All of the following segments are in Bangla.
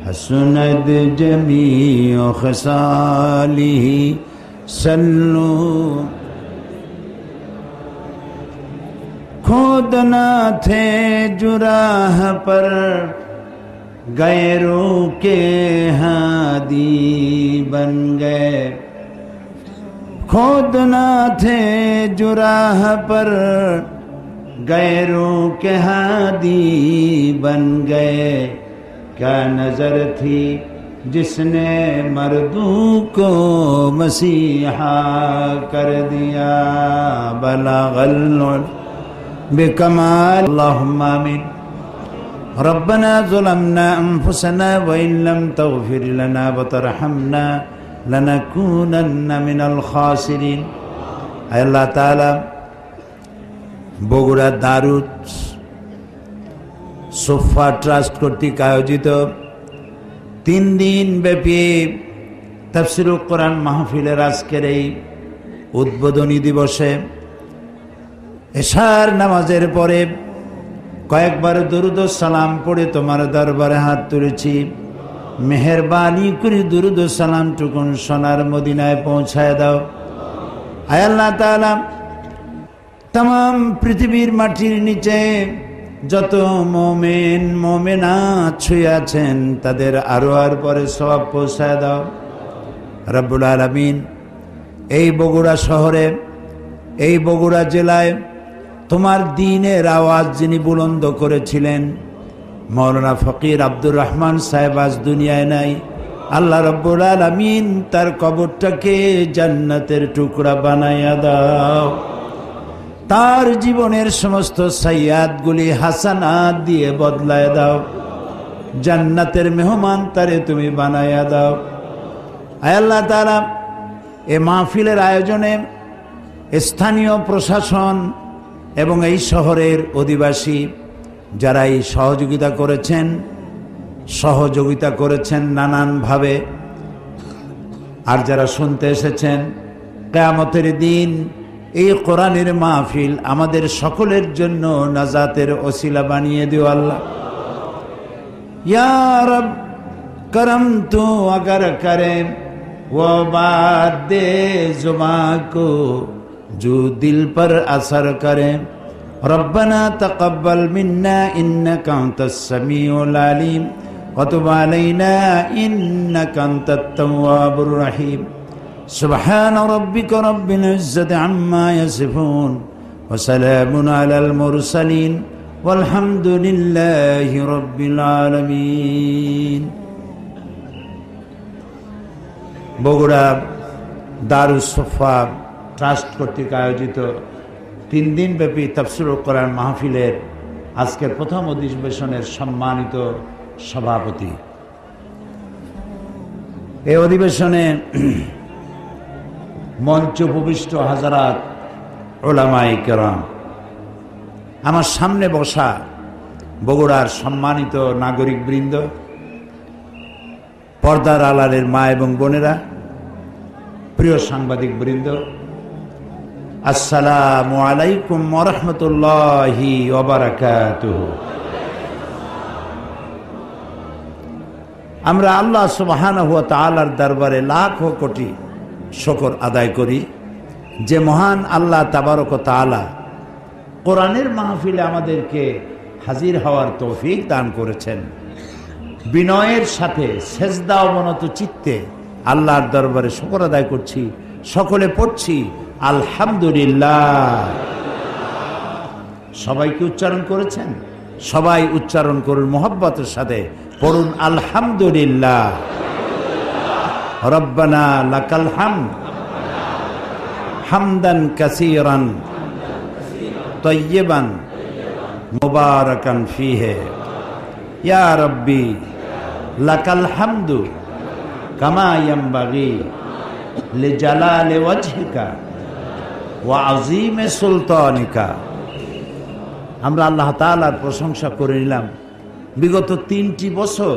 حسنت جميع خصاله صلوا खुद ना थे जुराह पर गैरों के हादी बन गए खुद ना थे जुराह पर गैरों के हादी बन गए क्या नजर थी जिसने मर्दों को मसीहा कर दिया बलगल बिकमाल अल्लाहुम्मा आमीन रब्बना ज़लमना अनफुसना व इन लम तग़फिर लना व तरहमना लनकूनन्ना मिनल खासिरिन। अल्लाह ताआला বগুড়া দারুস সোফা ট্রাস্ট কর্তৃক আয়োজিত 3 দিন ব্যাপী তাফসীরুল কোরআন মাহফিলের আজকের এই উদ্বোধনী দিবসে এশার নামাজের পরে কয়েকবার দরুদ ও সালাম পড়ে তোমার দরবারে হাত তুলেছি। মেহেরবানি করে দরুদ ও সালাম টুকুন সোনার মদিনায় পৌঁছায় দাও। আয় আল্লাহ তাআলা तमाम পৃথিবীর মাটির নিচে যত মুমিন মুমিনাত শুয়ে আছেন তাদের আরোয়ার পরে সওয়াব পৌঁছায় দাও রব্বুল আলামিন। এই বগুড়া শহরে এই বগুড়া জেলায় তোমার দ্বীনের আওয়াজ যিনি বুলন্দ করেছিলেন মাওলানা ফকির আব্দুর রহমান সাহেব আজ দুনিয়ায় নাই। আল্লাহ রব্বুল আলামিন তার কবরটাকে জান্নাতের টুকরা বানাইয়া দাও। তার জীবনের সমস্ত সাইয়াদগুলি হাসানাত দিয়ে বদলায় দাও। জান্নাতের মেহমান তারে তুমি বানাইয়া দাও। আয় আল্লাহ তাআলা এ মাহফিলের আয়োজনে স্থানীয় প্রশাসন এবং এই শহরের অধিবাসী যারা এই সহযোগিতা করেছেন নানানভাবে, আর যারা শুনতে এসেছেন, কিয়ামতের দিন এই কোরআনের মাহফিল আমাদের সকলের জন্য নাজাতের ওসিলা বানিয়ে দিও আল্লাহ। ইয়া রব করম তু अगर करे वो बात दे जुबां को जो दिल पर असर करे रब्बना तक़ब्बल मिन्ना इन्नका अंतस समीउल अलीम व तुब अलैना इन्नका अंतत तव्वाबुर रहीम। सुब्हान रब्बिका रब्बिल इज्जति अम्मा यसिफून व सलामुन अलल मुरसलीन वल्हम्दुलिल्लाहि रब्बिल आलामीन। বগুড়া দারুস সোফা ট্রাস্ট কর্তৃক আয়োজিত 3 দিন ব্যাপী তাফসীরুল কোরআন মাহফিলের আজকের প্রথম অধিবেশনের সম্মানিত সভাপতি। এই অধিবেশনে মঞ্চ উপবিষ্ট হাজারাত উলামায়ে কেরাম, আমার সামনে বসা বগুড়ার সম্মানিত নাগরিকবৃন্দ, পর্দার আড়ালের মা এবং বোনেরা, প্রিয় সাংবাদিক বৃন্দ, আসসালামু আলাইকুম ওয়া রাহমাতুল্লাহি ওয়া বারাকাতুহু। আমরা আল্লাহ সুবহানাহু ওয়া তাআলার দরবারে লাখো কোটি শুকর আদায় করি যে মহান আল্লাহ তাবারক ওয়া তাআলা কোরআনের মাহফিলে আমাদেরকে হাজির হওয়ার তৌফিক দান করেছেন। বিনয়ের সাথে সেজদা অবনত চিত্তে আল্লাহর দরবারে শুকর আদায় করছি। সকলে পড়ছি আলহামদুলিল্লাহ। সবাইকে উচ্চারণ করেছেন? সবাই উচ্চারণ করুন মোহব্বতের সাথে, পড়ুন আলহামদুলিল্লাহ। রব্বানা লাকাল হামদ হামদান কাসীরান তাইয়্যিবান মুবারাকান ফীহি ইয়া রব্বি লাকাল হামদু কামা ইয়ানবাগি লিজালালি ওয়াজহিকা ওয়া আযীমি সুলতানিকা। আমরা আল্লাহ তাআলার প্রশংসা করে নিলাম। বিগত 3টি বছর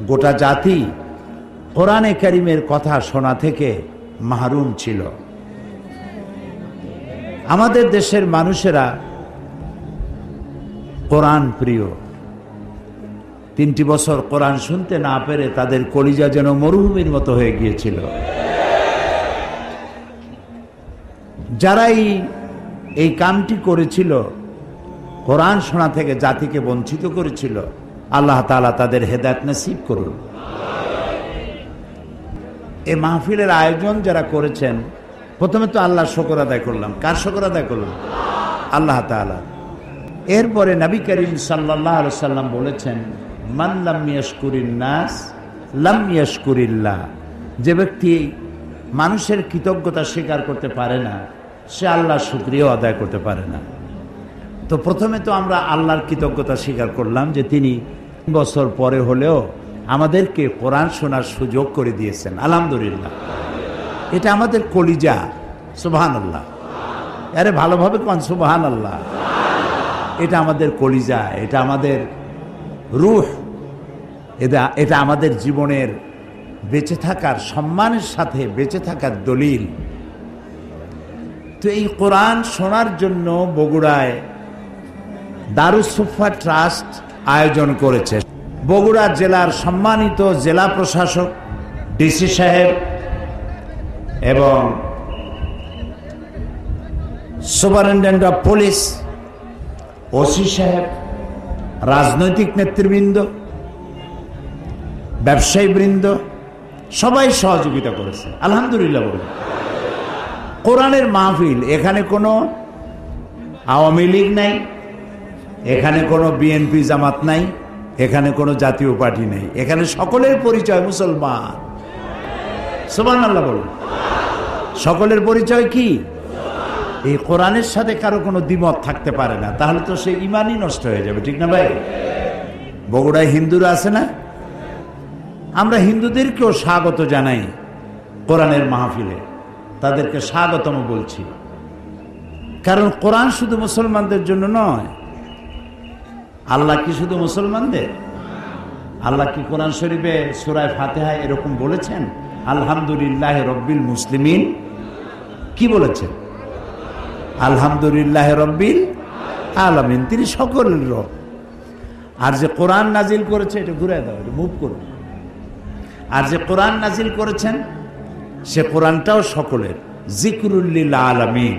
গোটা জাতি কোরআনে কারীমের কথা শোনা থেকে মাহরুম ছিল। আমাদের দেশের মানুষেরা কোরআন প্রিয়, 3টি বছর কোরআন শুনতে না পেরে তাদের কলিজা যেন মরুভূমির মতো হয়ে গিয়েছিল। যারাই এই কামটি করেছিল, কোরআন শোনা থেকে জাতিকে বঞ্চিত করেছিল, আল্লাহ তাআলা তাদের হেদায়েত নসিব করুন। এই মাহফিলের আয়োজন যারা করেছেন, প্রথমে তো আল্লাহর শুকর আদায় করলাম। কার শুকর আদায় করলাম? আল্লাহ তাআলা। এরপরে নবী করিম সাল্লাল্লাহু আলাইহি সাল্লাম বলেছেন, মান লাম ইয়াশকুরিন নাস লাম ইয়াশকুরিল্লাহ। যে ব্যক্তি মানুষের কৃতজ্ঞতা স্বীকার করতে পারে না, সে আল্লাহর শুকরিয়া আদায় করতে পারে না। তো প্রথমে তো আমরা আল্লাহর কৃতজ্ঞতা স্বীকার করলাম যে তিনি বছর পরে হলেও আমাদেরকে কোরআন শোনার সুযোগ করে দিয়েছেন, আলহামদুলিল্লাহ। এটা আমাদের কলিজা, সুবহানাল্লাহ। আরে ভালোভাবে কোন সুবহানাল্লাহ। এটা আমাদের কলিজা, এটা আমাদের রূহ, এটা আমাদের জীবনের বেঁচে থাকার, সম্মানের সাথে বেঁচে থাকার দলিল। তো এই কোরআন শোনার জন্য বগুড়ায় দারুস সুফা ট্রাস্ট আয়োজন করেছে। বগুড়া জেলার সম্মানিত জেলা প্রশাসক ডিসি সাহেব এবং সুপারিনটেন্ডেন্ট অফ পুলিশ, ওসি সাহেব, রাজনৈতিক নেতৃবৃন্দ, ব্যবসায়ী বৃন্দ সবাই সহযোগিতা করেছে, আলহামদুলিল্লাহ বলে। কোরআনের মাহফিল, এখানে কোনো আওয়ামী লীগ নাই, এখানে কোনো বিএনপি জামাত নাই, এখানে কোনো জাতীয় পার্টি নেই, এখানে সকলের পরিচয় মুসলমান। সুবহানাল্লাহ বলুন। সকলের পরিচয় কি? এই কোরআনের সাথে কারো কোনো দ্বিমত থাকতে পারে না, তাহলে তো সে ইমানই নষ্ট হয়ে যাবে, ঠিক না ভাই? বগুড়ায় হিন্দুরা আছে না? আমরা হিন্দুদেরকেও স্বাগত জানাই কোরআনের মাহফিলে, তাদেরকে স্বাগতম বলছি। কারণ কোরআন শুধু মুসলমানদের জন্য নয়। আল্লাহ কি শুধু মুসলমানদের? আল্লাহ কি কোরআন শরীফে সূরা ফাতিহায় এরকম বলেছেন, আলহামদুলিল্লাহ রব্বিল মুসলিমিন? কি বলেছেন? আলহামদুলিল্লাহ রব্বিল আলামিন, তিনি সকলের রব। আর যে কোরআন নাজিল করেছে, এটা ঘুরে দাও, এটা মুভ করো। আর যে কোরআন নাজিল করেছেন সে কোরআনটাও সকলের, জিকরুল লিল আলামিন।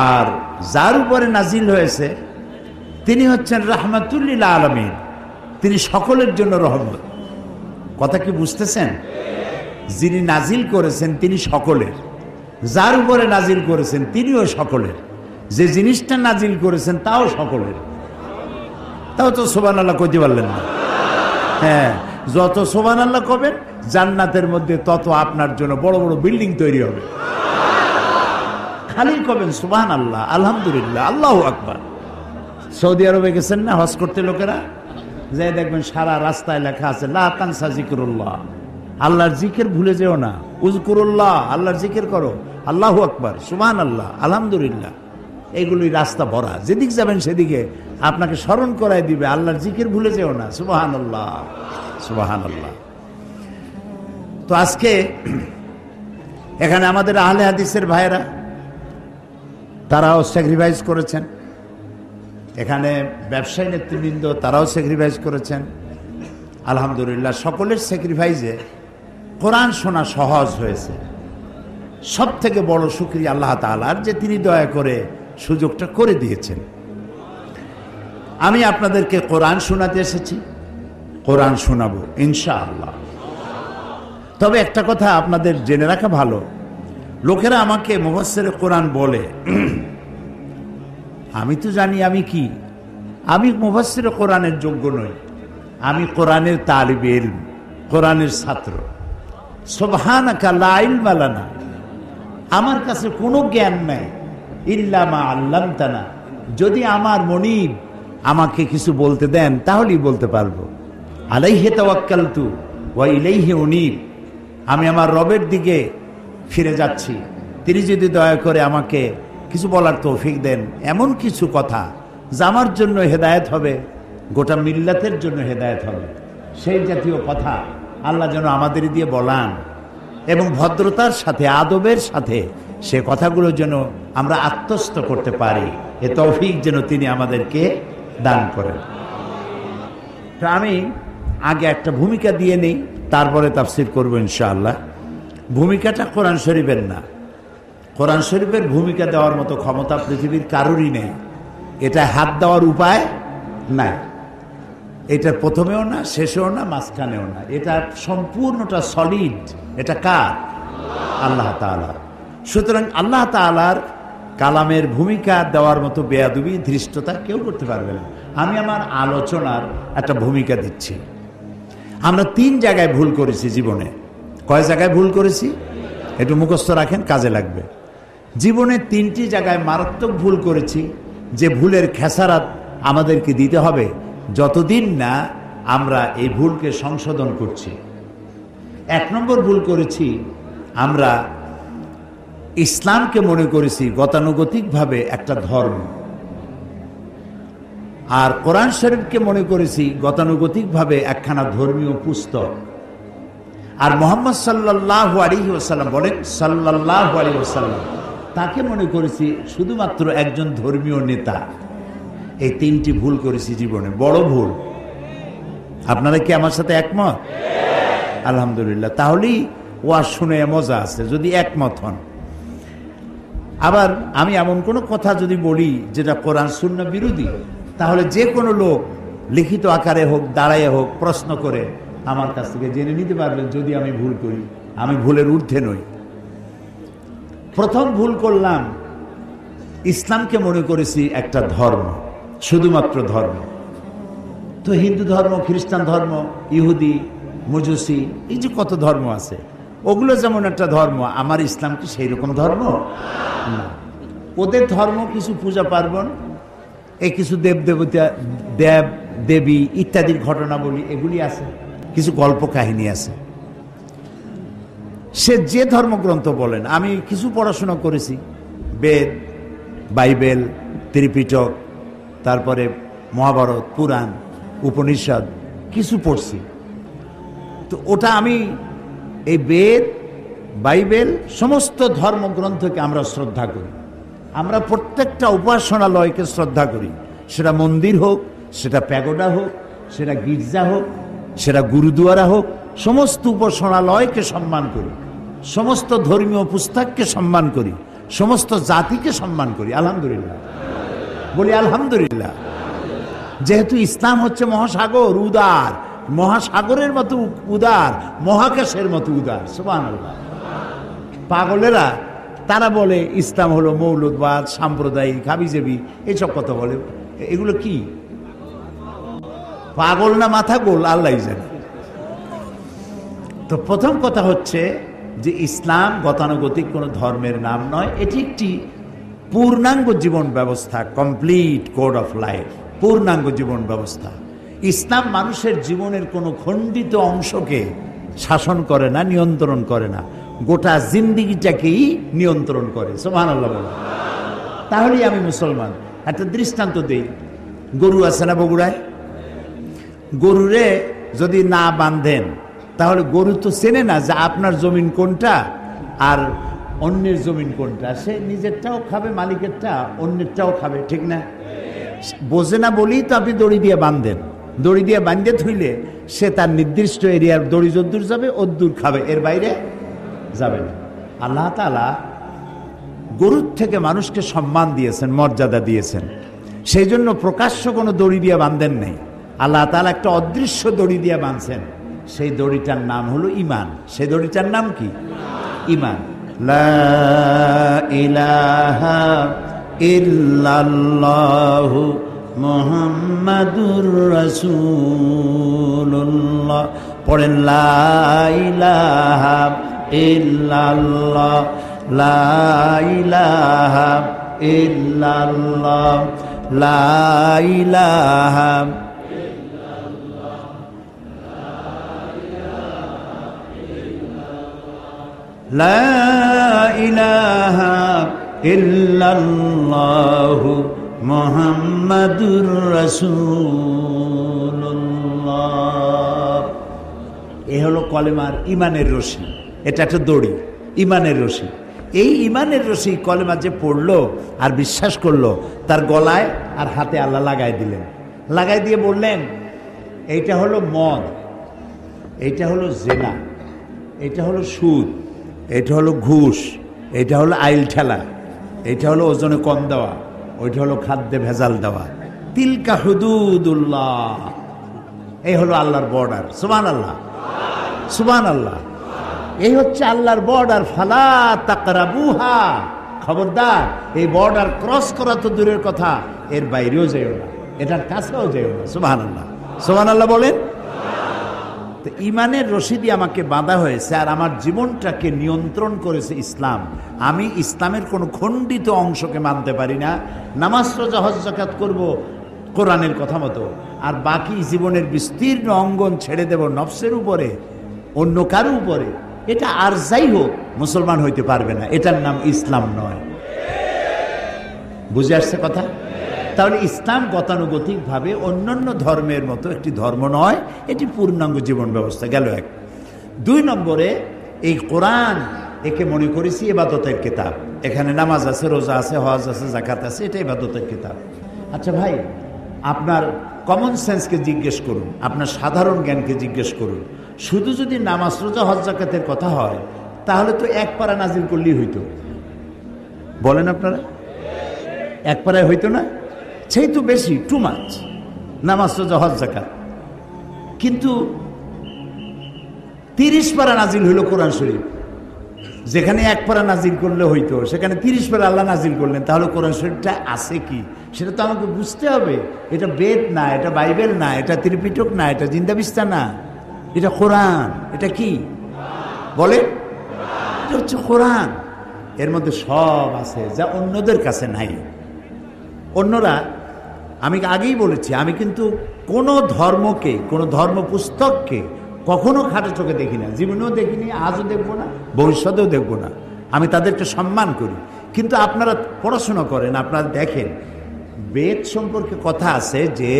আর যার উপরে নাজিল হয়েছে তিনি হচ্ছেন রাহমাতুল লিল আলামিন, তিনি সকলের জন্য রহমত। কথা কি বুঝতেছেন? যিনি নাজিল করেছেন তিনি সকলের, যার উপরে নাজিল করেছেন তিনিও সকলের, যে জিনিসটা নাজিল করেছেন তাও সকলের। তাও তো সুবহানাল্লাহ কইতে পারলেন না? হ্যাঁ, যত সুবহানাল্লাহ কবেন জান্নাতের মধ্যে তত আপনার জন্য বড় বড় বিল্ডিং তৈরি হবে। খালি কবেন সুবহানাল্লাহ, আলহামদুলিল্লাহ, আল্লাহু আকবার। সৌদি আরবে গেছেন না হজ করতে লোকেরা, যাই দেখবেন সারা রাস্তায় লেখা আছে লা তানসা যিকরুল্লাহ, আল্লাহর জিকির ভুলে যেও না, উযকুরুল্লাহ, আল্লাহর জিকির করো, আল্লাহু আকবার, সুবহানাল্লাহ, আলহামদুলিল্লাহ। এইগুলি রাস্তা ভরা, যেদিক যাবেন সেদিকে আপনাকে স্মরণ করায় দিবে আল্লাহর জিকির ভুলে যেও না, সুবহানাল্লাহ, সুবহানাল্লাহ। তো আজকে এখানে আমাদের আহলে হাদিসের ভাইয়েরা, তারাও স্যাক্রিফাইস করেছেন। এখানে ব্যবসায়ী নেতৃবৃন্দ, তারাও স্যাক্রিফাইস করেছেন, আলহামদুলিল্লাহ। সকলের স্যাক্রিফাইসে কোরআন শোনা সহজ হয়েছে। সব থেকে বড় শুকরিয়া আল্লাহ তাআলার, যে তিনি দয়া করে সুযোগটা করে দিয়েছেন। আমি আপনাদেরকে কোরআন শোনাতে এসেছি, কোরআন শোনাবো ইনশাআল্লাহ। তবে একটা কথা আপনাদের জেনে রাখা ভালো, লোকেরা আমাকে মুফাসসিরে কোরআন বলে, আমি তো জানি আমি কি, আমি মুফাসসিরে কোরআনের যোগ্য নই, আমি কোরআনের তালিবে ইলম, কোরআনের ছাত্র। সুবহানাকা লা ইলমা লানা, আমার কাছে কোনো জ্ঞান নাই, ইল্লা মা আল্লামতানা, যদি আমার মনিব আমাকে কিছু বলতে দেন তাহলেই বলতে পারবো। আলাইহি তাওয়াক্কালতু ওয়া ইলাইহি উনীব, আমি আমার রবের দিকে ফিরে যাচ্ছি, তিনি যদি দয়া করে আমাকে কিছু বলার তৌফিক দেন, এমন কিছু কথা যা আমার জন্য হেদায়েত হবে, গোটা মিল্লাতের জন্য হেদায়েত হবে, সেই জাতীয় কথা আল্লাহ যেন আমাদের দিয়ে বলান, এবং ভদ্রতার সাথে, আদবের সাথে সে কথাগুলো যেন আমরা আত্মস্থ করতে পারি, এ তৌফিক যেন তিনি আমাদেরকে দান করেন। আমি আগে একটা ভূমিকা দিয়ে নেই, তারপরে তাফসীর করব ইনশাআল্লাহ। ভূমিকাটা কোরআন শরীফের না, কোরআন শরীফের ভূমিকা দেওয়ার মতো ক্ষমতা পৃথিবীর কারোরই নেই। এটা হাত দেওয়ার উপায় নাই, এটা প্রথমেও না, শেষেও না, মাঝখানেও না। এটা সম্পূর্ণটা সলিড। এটা কার? আল্লাহ তাআলা। সুতরাং আল্লাহ তাআলার কালামের ভূমিকা দেওয়ার মতো বেয়াদবি, ধৃষ্টতা কেউ করতে পারবে না। আমি আমার আলোচনার একটা ভূমিকা দিচ্ছি। আমরা 3 জায়গায় ভুল করেছি জীবনে। কয় জায়গায় ভুল করেছি? একটু মুখস্থ রাখেন, কাজে লাগবে। জীবনে 3টি জায়গায় মারাত্মক ভুল করেছি, যে ভুলের খেসারাত আমাদেরকে দিতে হবে যতদিন না আমরা এই ভুলকে সংশোধন করছি। 1 নম্বর ভুল করেছি, আমরা ইসলামকে মনে করেছি গতানুগতিকভাবে একটা ধর্ম, আর কোরআন শরীফকে মনে করেছি গতানুগতিকভাবে একখানা ধর্মীয় পুস্তক। আর মুহাম্মদ সাল্লাল্লাহু আলাইহি ওয়াসাল্লাম বলেন, সাল্লাল্লাহু আলাইহি ওয়াসাল্লাম, তাকে মনে করেছি শুধুমাত্র একজন ধর্মীয় নেতা। এই 3টি ভুল করেছি জীবনে, বড় ভুল। আপনারা কি আমার সাথে একমত? আলহামদুলিল্লাহ। তাহলেই ওয়াজ শুনে মজা আছে, যদি একমত হন। আবার আমি এমন কোনো কথা যদি বলি যেটা কোরআন সুন্নাহ বিরোধী, তাহলে যে কোনো লোক লিখিত আকারে হোক, দাঁড়ায় হোক, প্রশ্ন করে আমার কাছ থেকে জেনে নিতে পারবেন যদি আমি ভুল করি। আমি ভুলের ঊর্ধ্বে নই। প্রথম ভুল করলাম, ইসলামকে মনে করেছি একটা ধর্ম, শুধুমাত্র ধর্ম। তো হিন্দু ধর্ম, খ্রিস্টান ধর্ম, ইহুদি, মজুসি, এই যে কত ধর্ম আছে, ওগুলো যেমন একটা ধর্ম, আমার ইসলাম কি সেই রকম ধর্ম না। ওদের ধর্ম কিছু পূজা পার্বণ, এই কিছু দেব দেবতা, দেব দেবী ইত্যাদির ঘটনা বলি, এগুলি আছে, কিছু গল্প কাহিনী আছে। সে যে ধর্মগ্রন্থ বলেন, আমি কিছু পড়াশোনা করেছি, বেদ, বাইবেল, ত্রিপিটক, তারপরে মহাভারত, পুরাণ, উপনিষদ কিছু পড়ছি। তো ওটা আমি এই বেদ, বাইবেল, সমস্ত ধর্মগ্রন্থকে আমরা শ্রদ্ধা করি। আমরা প্রত্যেকটা উপাসনালয়কে শ্রদ্ধা করি, সেটা মন্দির হোক, সেটা প্যাগোডা হোক, সেটা গির্জা হোক, সেটা গুরুদুয়ারা হোক, সমস্ত উপাসনালয়কে সম্মান করি, সমস্ত ধর্মীয় পুস্তককে সম্মান করি, সমস্ত জাতিকে সম্মান করি। আলহামদুলিল্লাহ বলি, আলহামদুলিল্লাহ। যেহেতু ইসলাম হচ্ছে মহাসাগর, উদার, মহাসাগরের মতো উদার, মহাকাশের মতো উদার। সুবহানাল্লাহ। পাগলেরা তারা বলে ইসলাম হলো মৌলুদবাদ, সাম্প্রদায়িক, হাবিজাবি, এইসব কথা বলে। এগুলো কি পাগল না মাথা গোল, আল্লাহ জানে। তো প্রথম কথা হচ্ছে যে ইসলাম গতানুগতিক কোনো ধর্মের নাম নয়, এটি একটি পূর্ণাঙ্গ জীবন ব্যবস্থা, কমপ্লিট কোড অফ লাইফ, পূর্ণাঙ্গ জীবন ব্যবস্থা। ইসলাম মানুষের জীবনের কোনো খণ্ডিত অংশকে শাসন করে না, নিয়ন্ত্রণ করে না, গোটা জিন্দিগিটাকেই নিয়ন্ত্রণ করে। সুবহানাল্লাহ বলে, তাহলেই আমি মুসলমান। একটা দৃষ্টান্ত দেই, গরু আছে না বগুড়ায়, গরুরে যদি না বাঁধেন তাহলে গরু তো চেনে না যে আপনার জমিন কোনটা আর অন্যের জমিন কোনটা। সে নিজেরটাও খাবে, মালিকেরটা, অন্যেরটাও খাবে, ঠিক না? বোঝে না বলেই তো আপনি দড়ি দিয়ে বাঁধেন। দড়ি দিয়ে বাঁধতে থইলে সে তার নির্দিষ্ট এরিয়ার দড়ি যদ্দূর যাবে অদ্দূর খাবে, এর বাইরে যাবে না। আল্লাহ তাআলা গরুর থেকে মানুষকে সম্মান দিয়েছেন, মর্যাদা দিয়েছেন, সেই জন্য প্রকাশ্য কোনো দড়ি দিয়ে বাঁধেন নেই। আল্লাহ তাআলা একটা অদৃশ্য দড়ি দিয়ে বাঁধছেন, সেই দড়িটার নাম হলো ঈমান। সেই দড়িটার নাম কি? ঈমান। লা ইলাহা ইল্লাল্লাহু মুহাম্মাদুর রাসূলুল্লাহ। পড়েন, লা ইলাহা ইল্লাল্লাহ, লা ইলাহা ইল্লাল্লাহ, লা ইলাহা। লা ইলাহা ইল্লাল্লাহু মুহাম্মাদুর রাসূলুল্লাহ। এ হলো কলেমার ঈমানের রশি। এটা একটা দড়ি, ঈমানের রশি। এই ঈমানের রশি কলেমা যে পড়লো আর বিশ্বাস করলো, তার গলায় আর হাতে আল্লাহ লাগাই দিলেন। লাগাই দিয়ে বললেন, এইটা হলো মদ, এইটা হলো জেনা, এটা হলো সুদ, এটা হলো ঘুষ, এটা হলো আইল ঠেলা, এটা হলো ওজনে কম দেওয়া, ওইটা হলো খাদ্যে ভেজাল দেওয়া। তিলকা হুদুদুল্লাহ, এই হলো আল্লাহর বর্ডার। সুবহানাল্লাহ, সুবহানাল্লাহ। এই হচ্ছে আল্লাহর বর্ডার। ফালা তাকরাবুহা, খবরদার এই বর্ডার ক্রস করা তো দূরের কথা, এর বাইরেও যেও না, এটার কাছেও যেও না। সুবহানাল্লাহ, সুবহানাল্লাহ বলেন। তো ইমানের রশিদি আমাকে বাঁধা হয়েছে, আর আমার জীবনটাকে নিয়ন্ত্রণ করেছে ইসলাম। আমি ইসলামের কোনো খণ্ডিত অংশকে মানতে পারি না। নামাজ, রোজা, হজ, যাকাত করব কোরআনের কথা মতো, আর বাকি জীবনের বিস্তীর্ণ অঙ্গন ছেড়ে দেব নফসের উপরে, অন্য কারো উপরে। এটা আর যাই হোক মুসলমান হইতে পারবে না, এটার নাম ইসলাম নয়। বুঝে আসছে কথা? তাহলে ইসলাম গতানুগতিকভাবে অন্যান্য ধর্মের মতো একটি ধর্ম নয়, এটি পূর্ণাঙ্গ জীবন ব্যবস্থা। গেল এক। 2 নম্বরে এই কোরআন, একে মনে করেছি ইবাদতের কিতাব। এখানে নামাজ আছে, রোজা আছে, হজ আছে, যাকাত আছে, এটা ইবাদতের কিতাব। আচ্ছা ভাই, আপনার কমন সেন্সকে জিজ্ঞেস করুন, আপনার সাধারণ জ্ঞানকে জিজ্ঞেস করুন। শুধু যদি নামাজ, রোজা, হজ, যাকাতের কথা হয়, তাহলে তো এক পারা নাজিল করলেই হইতো। বলেন আপনারা, এক পারায় হইতো না? সেই তো বেশি, টু মাচ, নামাজ, রোজা, হজ, যাকাত। কিন্তু 30 পারা নাজিল হইল কোরআন শরীফ। যেখানে এক পারা নাজিল করলে হইতো, সেখানে 30 পারা আল্লাহ নাজিল করলেন। তাহলে কোরআন শরীফটা আছে কি, সেটা তো আমাকে বুঝতে হবে। এটা বেদ না, এটা বাইবেল না, এটা ত্রিপিটক না, এটা জিন্দাবিস্তা না, এটা কোরআন। এটা কি বলে? এটা হচ্ছে কোরআন। এর মধ্যে সব আছে যা অন্যদের কাছে নাই। অন্যরা, আমি আগেই বলেছি, আমি কিন্তু কোনো ধর্মকে, কোনো ধর্ম পুস্তককে কখনো খাটো চোখে দেখি না, জীবনেও দেখিনি, আজও দেখবো না, ভবিষ্যতেও দেখবো না। আমি তাদেরকে সম্মান করি। কিন্তু আপনারা পড়াশোনা করেন, আপনারা দেখেন, বেদ সম্পর্কে কথা আছে যে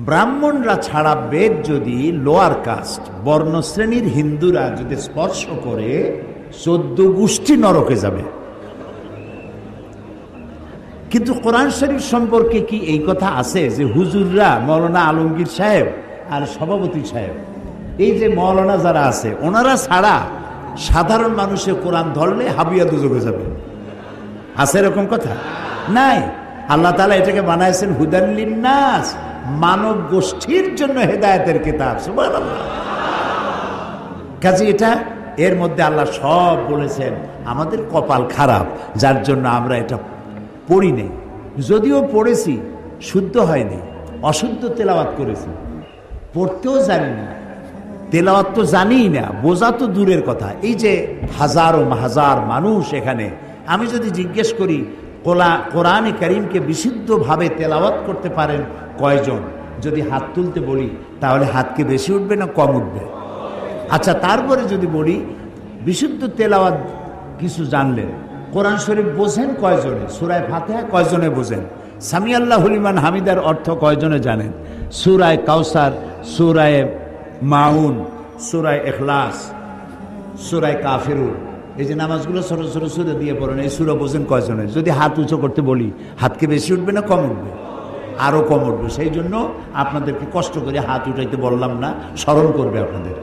ব্রাহ্মণরা ছাড়া বেদ যদি লোয়ার কাস্ট, বর্ণশ্রেণীর হিন্দুরা যদি স্পর্শ করে, 14 গোষ্ঠী নরকে যাবে। কিন্তু কোরআন শরীফ সম্পর্কে কি এই কথা আছে যে হুজুররা, মৌলানা আলমগীর সাহেব আর সভাপতি সাহেব, এই যে মৌলানা যারা আছে, ওনারা ছাড়া সাধারণ মানুষের কোরআন ধরলে হাবিয়া দুজকে যাবে? আছে এরকম কথা? নাই। আল্লাহ তাআলা এটাকে বানাইছেন হুদান লিন্নাস, মানব গোষ্ঠীর জন্য হেদায়েতের কিতাব। সুবহানাল্লাহ। কাজে এটা, এর মধ্যে আল্লাহ সব বলেছেন। আমাদের কপাল খারাপ, যার জন্য আমরা এটা পড়ি নেই। যদিও পড়েছি, শুদ্ধ হয়নি, অশুদ্ধ তেলাওয়াত করেছি, পড়তেও জানি না, তেলাওয়াত তো জানিই না, বোঝা তো দূরের কথা। এই যে হাজারো হাজার মানুষ এখানে, আমি যদি জিজ্ঞেস করি কোরআনে কারীমকে বিশুদ্ধভাবে তেলাওয়াত করতে পারেন কয়জন, যদি হাত তুলতে বলি, তাহলে হাত কি বেশি উঠবে না কম উঠবে? আচ্ছা, তারপরে যদি বলি বিশুদ্ধ তেলাওয়াত কিছু জানলেন, কোরআন শরীফ বোঝেন কয়জনে, সূরা ফাতিহা কয়জনে বোঝেন, সামি আল্লাহু লিমান হামিদার অর্থ কয়জনে জানেন, সূরা কাউসার, সূরা মাউন, সূরা ইখলাস, সূরা কাফিরুন, এই যে নামাজগুলো ছোট ছোট সূরা দিয়ে পড়েন, এই সূরা বোঝেন কয়জনে? যদি হাত উঁচু করতে বলি, হাতকে বেশি উঠবে না কম উঠবে? আরও কম উঠবে। সেই জন্য আপনাদেরকে কষ্ট করে হাত উঠাইতে বললাম না, স্মরণ করবে আপনাদের।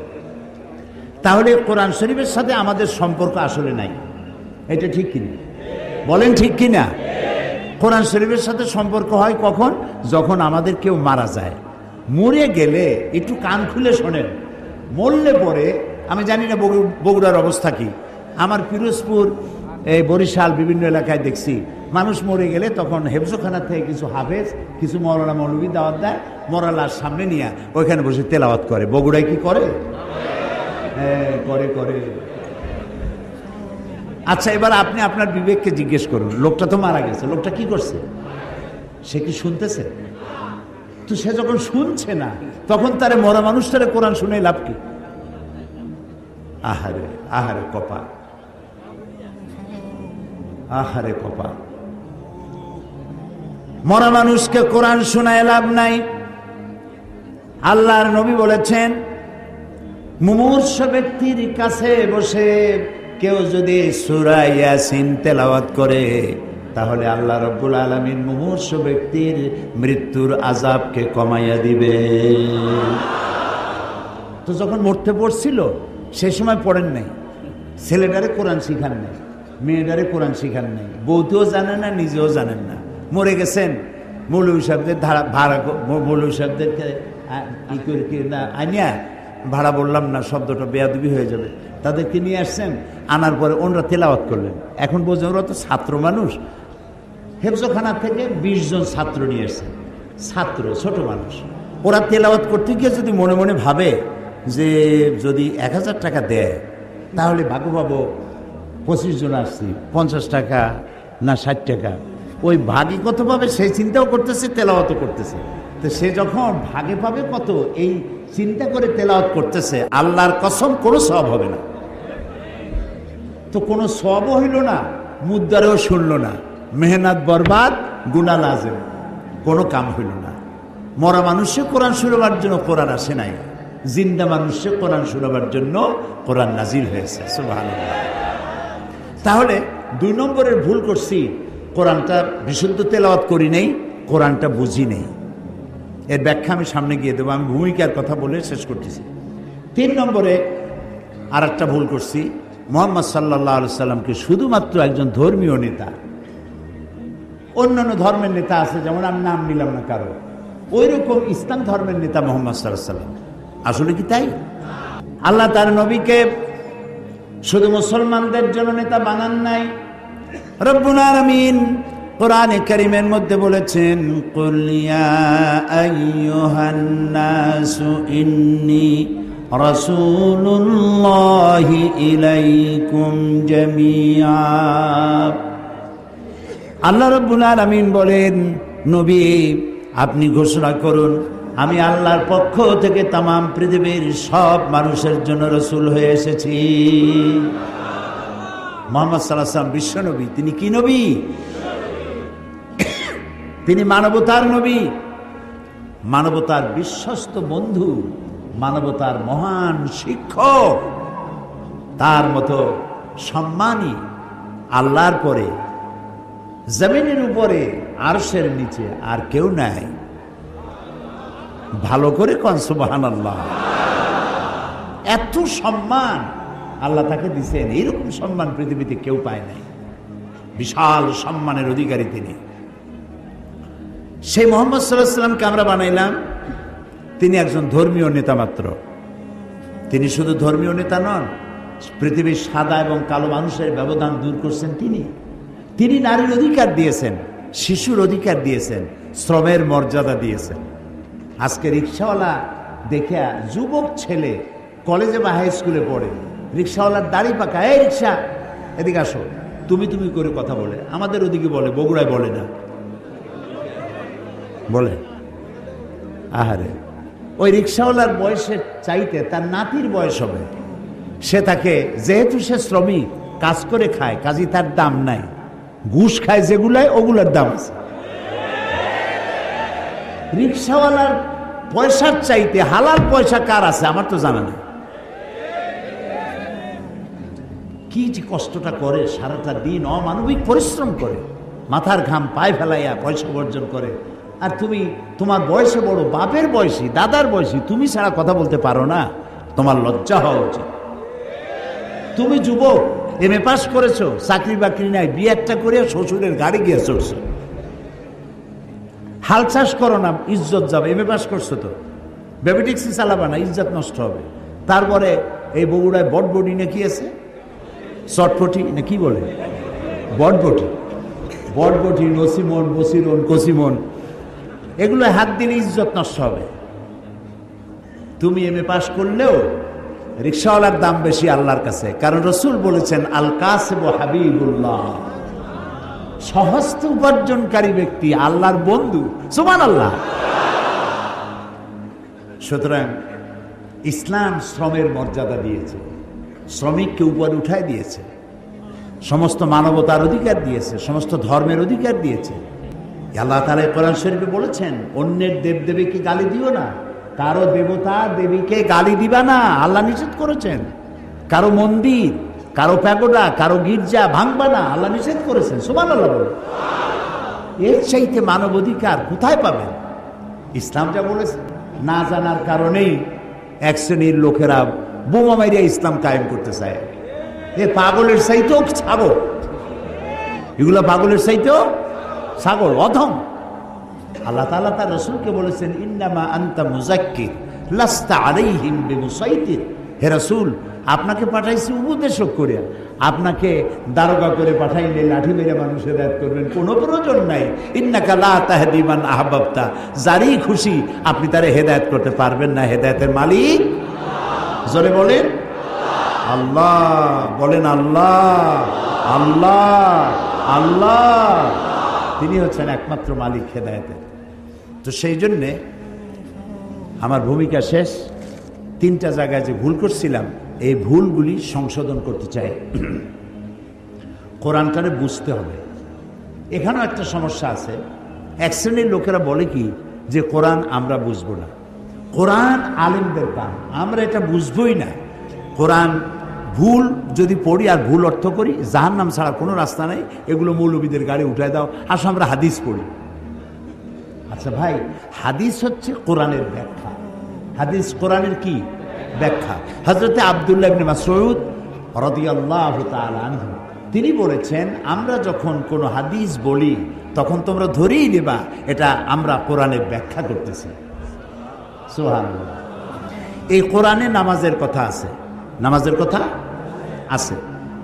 তাহলে কোরআন শরীফের সাথে আমাদের সম্পর্ক আসলে নাই, এটা ঠিক কিনা? বলেন ঠিক কিনা? কোরআন শরীফের সাথে সম্পর্ক হয় কখন? যখন আমাদের কেউ মারা যায়। মরে গেলে একটু কান খুলে শোনেন, মরলে পরে, আমি জানি না বগুড়ার অবস্থা কি, আমার পিরোজপুর, এই বরিশাল, বিভিন্ন এলাকায় দেখছি মানুষ মরে গেলে তখন হেফজখানা থেকে কিছু হাফেজ, কিছু মৌলানা মৌলবী দাওয়াত দেয়, মরা লাশ সামনে নিয়ে ওইখানে বসে তেলাওয়াত করে। বগুড়ায় কি করে? হ্যাঁ, করে করে। আচ্ছা, এবার আপনি আপনার বিবেককে জিজ্ঞেস করুন, লোকটা তো মারা গেছে, লোকটা কি করছে? সে কি শুনতেছে? তো সে যখন শুনছে না, তখন তারে মরা মানুষটারে কোরআন শুনে লাভ কি? আহারে আহারে কপাল, আহারে কপাল। মরা মানুষকে কোরআন শোনায় লাভ নাই। আল্লাহর নবী বলেছেন, মুমূর্ষ ব্যক্তির কাছে বসে কেউ যদি সূরা ইয়াসিন তেলাওয়াত করে, তাহলে আল্লাহ রাব্বুল আলামিন মুমূর্ষ ব্যক্তির মৃত্যুর আযাবকে কমাইয়া দিবে। তো যখন মরতে পড়ছিল সে সময় পড়েন নাই, ছেলেটারে কোরআন শিখান নাই, মেয়েটারে কোরআন শিখান নাই, বউতেও জানেন না, নিজেও জানেন না, মরে গেছেন। মৌলভী সাহেবদের ভাড়া, মৌলভী সাহেবদেরকে আনিয়া, ভাড়া বললাম না, শব্দটা বেয়াদবি হয়ে যাবে, তাদেরকে নিয়ে আসছেন। আনার পরে ওনারা তেলাওয়াত করলেন। এখন বোঝেন ওরা তো ছাত্র মানুষ, হেফজখানা থেকে 20 জন ছাত্র নিয়ে এসছেন। ছাত্র, ছোট মানুষ, ওরা তেলাওয়াত করতে গিয়ে যদি মনে মনে ভাবে যে যদি 1000 টাকা দেয় তাহলে ভাগো পাবো, 25 জন আসছি, 50 টাকা না 60 টাকা, ওই ভাগে কত পাবে সেই চিন্তাও করতেছে, তেলাওয়াতও করতেছে। তো সে যখন ভাগে পাবে কত এই চিন্তা করে তেলাওয়াত করতেছে, আল্লাহর কসম কোনো সওয়াব হবে না। তো কোনো সওয়াবও হইল না, মুদ্দারেও শুনল না, মেহনত বরবাদ, গুনাহ লাজেম, কোনো কাম হইল না। মরা মানুষে কোরআন শুনবার জন্য কোরআন আসে নাই, জিন্দা মানুষে কোরআন শুনবার জন্য কোরআন নাজিল হয়েছে। সুবহানাল্লাহ। তাহলে 2 নম্বরের ভুল করছি, কোরআনটা বিশুদ্ধ তেলাওয়াত করি নেই, কোরআনটা বুঝি নেই। এর ব্যাখ্যা আমি সামনে গিয়ে দেবো, আমি ভূমিকার কথা বলে শেষ করতেছি। 3 নম্বরে আর একটা ভুল করছি, মুহাম্মদ সাল্লাল্লাহু আলাইহি সাল্লামকে শুধুমাত্র একজন ধর্মীয় নেতা, অন্যান্য ধর্মের নেতা আছে যেমন আমি নাম নিলাম না কারো, ওই রকম ইসলাম ধর্মের নেতা মুহাম্মদ সাল্লাল্লাহু আলাইহি সাল্লাম। আসলে কি তাই? আল্লাহ তার নবীকে শুধু মুসলমানদের জন্য নেতা বানান নাই। রব্বুল আলামিন কোরআনে কারীমের মধ্যে বলেছেন, কুল ইয়া আইয়ুহান নাসু ইন্নী রাসূলুল্লাহি ইলাইকুম জামিআ। আল্লাহ রাব্বুল আলামিন বলেন, নবী আপনি ঘোষণা করুন, আমি আল্লাহর পক্ষ থেকে তামাম পৃথিবীর সব মানুষের জন্য রাসূল হয়ে এসেছি। মুহাম্মদ সাল্লাল্লাহু আলাইহি ওয়াসাল্লাম বিশ্ব নবী। তিনি কি নবী? তিনি মানবতার নবী, মানবতার বিশ্বস্ত বন্ধু, মানবতার মহান শিক্ষক। তার মতো সম্মানী আল্লাহর পরে, জমিনের উপরে, আরশের নিচে আর কেউ নাই। ভালো করে কোন সুবহানাল্লাহ। এত সম্মান আল্লাহ তাকে দিয়েছেন, এইরকম সম্মান পৃথিবীতে কেউ পায় নাই। বিশাল সম্মানের অধিকারী তিনি। সেই মুহাম্মদ সাল্লাল্লাহু আলাইহি সাল্লামকে আমরা বানাইলাম, তিনি একজন ধর্মীয় নেতা মাত্র। তিনি শুধু ধর্মীয় নেতা নন, পৃথিবীর সাদা এবং কালো মানুষের ব্যবধান দূর করছেন তিনি। তিনি নারীর অধিকার দিয়েছেন, শিশুর অধিকার দিয়েছেন, শ্রমের মর্যাদা দিয়েছেন। আজকে রিক্সাওয়ালা দেখে যুবক ছেলে কলেজে বা হাই স্কুলে পড়ে, রিক্সাওয়ালার দাড়ি পাকা, এই রিক্সা এদিকে আসো, তুমি তুমি করে কথা বলে। আমাদের ওদিকে বলে, বগুড়ায় বলে না, বলে আহারে। ওই রিক্সাওয়ালার বয়সের চাইতে তার নাতির বয়স হবে, সে তাকে, যেহেতু সে শ্রমিক, কাজ করে খায়, কাজী তার দাম নাই। ঘুষ খায় যেগুলায়, ওগুলার দাম আছে। রিক্সাওয়ালার পয়সার চাইতে হালাল পয়সা কার আছে আমার তো জানা নেই। কি যে কষ্টটা করে, সারাটা দিন অমানবিক পরিশ্রম করে, মাথার ঘাম পায়ে ফেলাইয়া পয়সা উপার্জন করে। আর তুমি তোমার বয়সে বড়, বাপের বয়সী, দাদার বয়সী, তুমি ছাড়া কথা বলতে পারো না, তোমার লজ্জা হওয়া উচিত। তুমি যুবক, এমএ পাস করেছো, চাকরি বাকরি নাই, বিয়েটা করে শ্বশুরের গাড়ি গিয়ে চড়ছো। হাল চাষ করো না, ইজ্জত যাবে। এমএ পাস করছো তো, বেবি ট্যাক্সি চালাবা না, ইজ্জত নষ্ট হবে। তারপরে এই বগুড়ায় বটবটি না কি আছে, চটপটি না কি বলে, বটবটি, বটবটি, নসিমন, বসিরন, কসিমন, এগুলো হাত দিলে ইজ্জত নষ্ট হবে। তুমি এমএ পাস করলেও রিক্সাওয়ালার দাম বেশি আল্লাহর কাছে, কারণ রাসূল বলেছেন, আল কাসিব হাবিবুল্লাহ, সহস্তে উপার্জনকারী ব্যক্তি আল্লাহর বন্ধু। সুবহানাল্লাহ। সুতরাং ইসলাম শ্রমের মর্যাদা দিয়েছে, শ্রমিককে উপরে উঠায় দিয়েছে, সমস্ত মানবতার অধিকার দিয়েছে, সমস্ত ধর্মের অধিকার দিয়েছে। আল্লাহ তাআলা কোরআন শরীফে বলেছেন, অন্যের দেবদেবীকে গালি দিও না, কারো দেবতা দেবীকে গালি দিবা না, আল্লাহ নিষেধ করেছেন। কারো মন্দির, কারো প্যাগোডা, কারো গির্জা ভাঙবা না, আল্লাহ নিষেধ করেছেন। সুবহানাল্লাহ বলে। এর চাইতে মানবাধিকার কোথায় পাবেন? ইসলাম যা বলেছে, না জানার কারণেই এক শ্রেণীর লোকেরা বোমা মাইরিয়া ইসলাম কায়েম করতে চায়। এ পাগলের চাইতেও ছাগল, এগুলো পাগলের চাইতেও ছাগল, অধম। আল্লাহ তাআলা তার রাসূলকে বলেছেন, ইন্নামা আনতা মুযাক্কির লাস্তা আলাইহিম বিমুসাইতির। হে রাসূল, আপনাকে পাঠাইছি উপদেশক করে, আপনাকে দারোগা করে পাঠাইলে লাঠি মেরে মানুষের হেদায়েত করবেন কোনো প্রয়োজন নাই। ইন্নাকা লা তাহদি মান আহবাবতা, যারই খুশি আপনি তারে হেদায়েত করতে পারবেন না। হেদায়েতের মালিক জোরে বলেন আল্লাহ, বলেন আল্লাহ, আল্লাহ, আল্লাহ, তিনি হচ্ছেন একমাত্র মালিক হেদায়েতের। তো সেই জন্যে আমার ভূমিকা শেষ। 3টা জায়গায় যে ভুল করছিলাম, এই ভুলগুলি সংশোধন করতে চাই। কোরআনটারে বুঝতে হবে। এখানেও একটা সমস্যা আছে। এক শ্রেণীর লোকেরা বলে কি যে কোরআন আমরা বুঝবো না, কোরআন আলেমদের কাম, আমরা এটা বুঝবই না। কোরআন ভুল যদি পড়ি আর ভুল অর্থ করি, জাহান্নাম ছাড়া কোনো রাস্তা নেই, এগুলো মৌলবীদের গাড়ি উঠায় দাও, আসো আমরা হাদিস পড়ি। আচ্ছা ভাই, হাদিস হচ্ছে কোরআনের ব্যাখ্যা। হাদিস কোরআনের কি ব্যাখ্যা? হযরতে আব্দুল্লাহ ইবনে মাসউদ রাদিয়াল্লাহু তাআলা আনহু তিনি বলেছেন, আমরা যখন কোনো হাদিস বলি তখন তোমরা ধরেই নেবা এটা আমরা কোরআনের ব্যাখ্যা করতেছি। সুবহানাল্লাহ। এই কোরআনে নামাজের কথা আছে, নামাজের কথা আছে,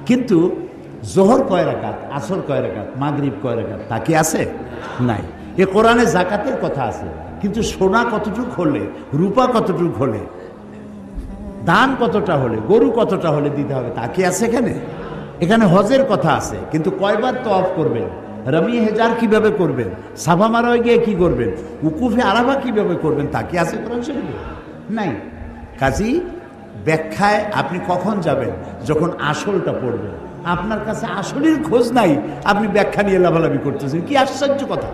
কিন্তু জোহর কয় রাকাত, আসর কয় রাকাত, মাগরিব কয় রাকাত তা কি আছে? নাই। এই কোরআনে যাকাতের কথা আছে, কিন্তু সোনা কতটুক হলে, রূপা কতটুক হলে, দান কতটা হলে, গরু কতটা হলে দিতে হবে তা কি আছে এখানে? এখানে হজের কথা আছে, কিন্তু কয়বার তওয়াফ করবেন, রামি হেজার কিভাবে করবেন, সাফা মারোয় গিয়ে কি করবেন, উকুফে আরাফা কিভাবে করবেন তা কি আছে কোরআন শরীফে? নাই। কাজী ব্যাখ্যায় আপনি কখন যাবেন? যখন আসলটা পড়বেন। আপনার কাছে আসলের খোঁজ নাই, আপনি ব্যাখ্যা নিয়ে লাভালাভি করতেছেন, কি আশ্চর্য কথা!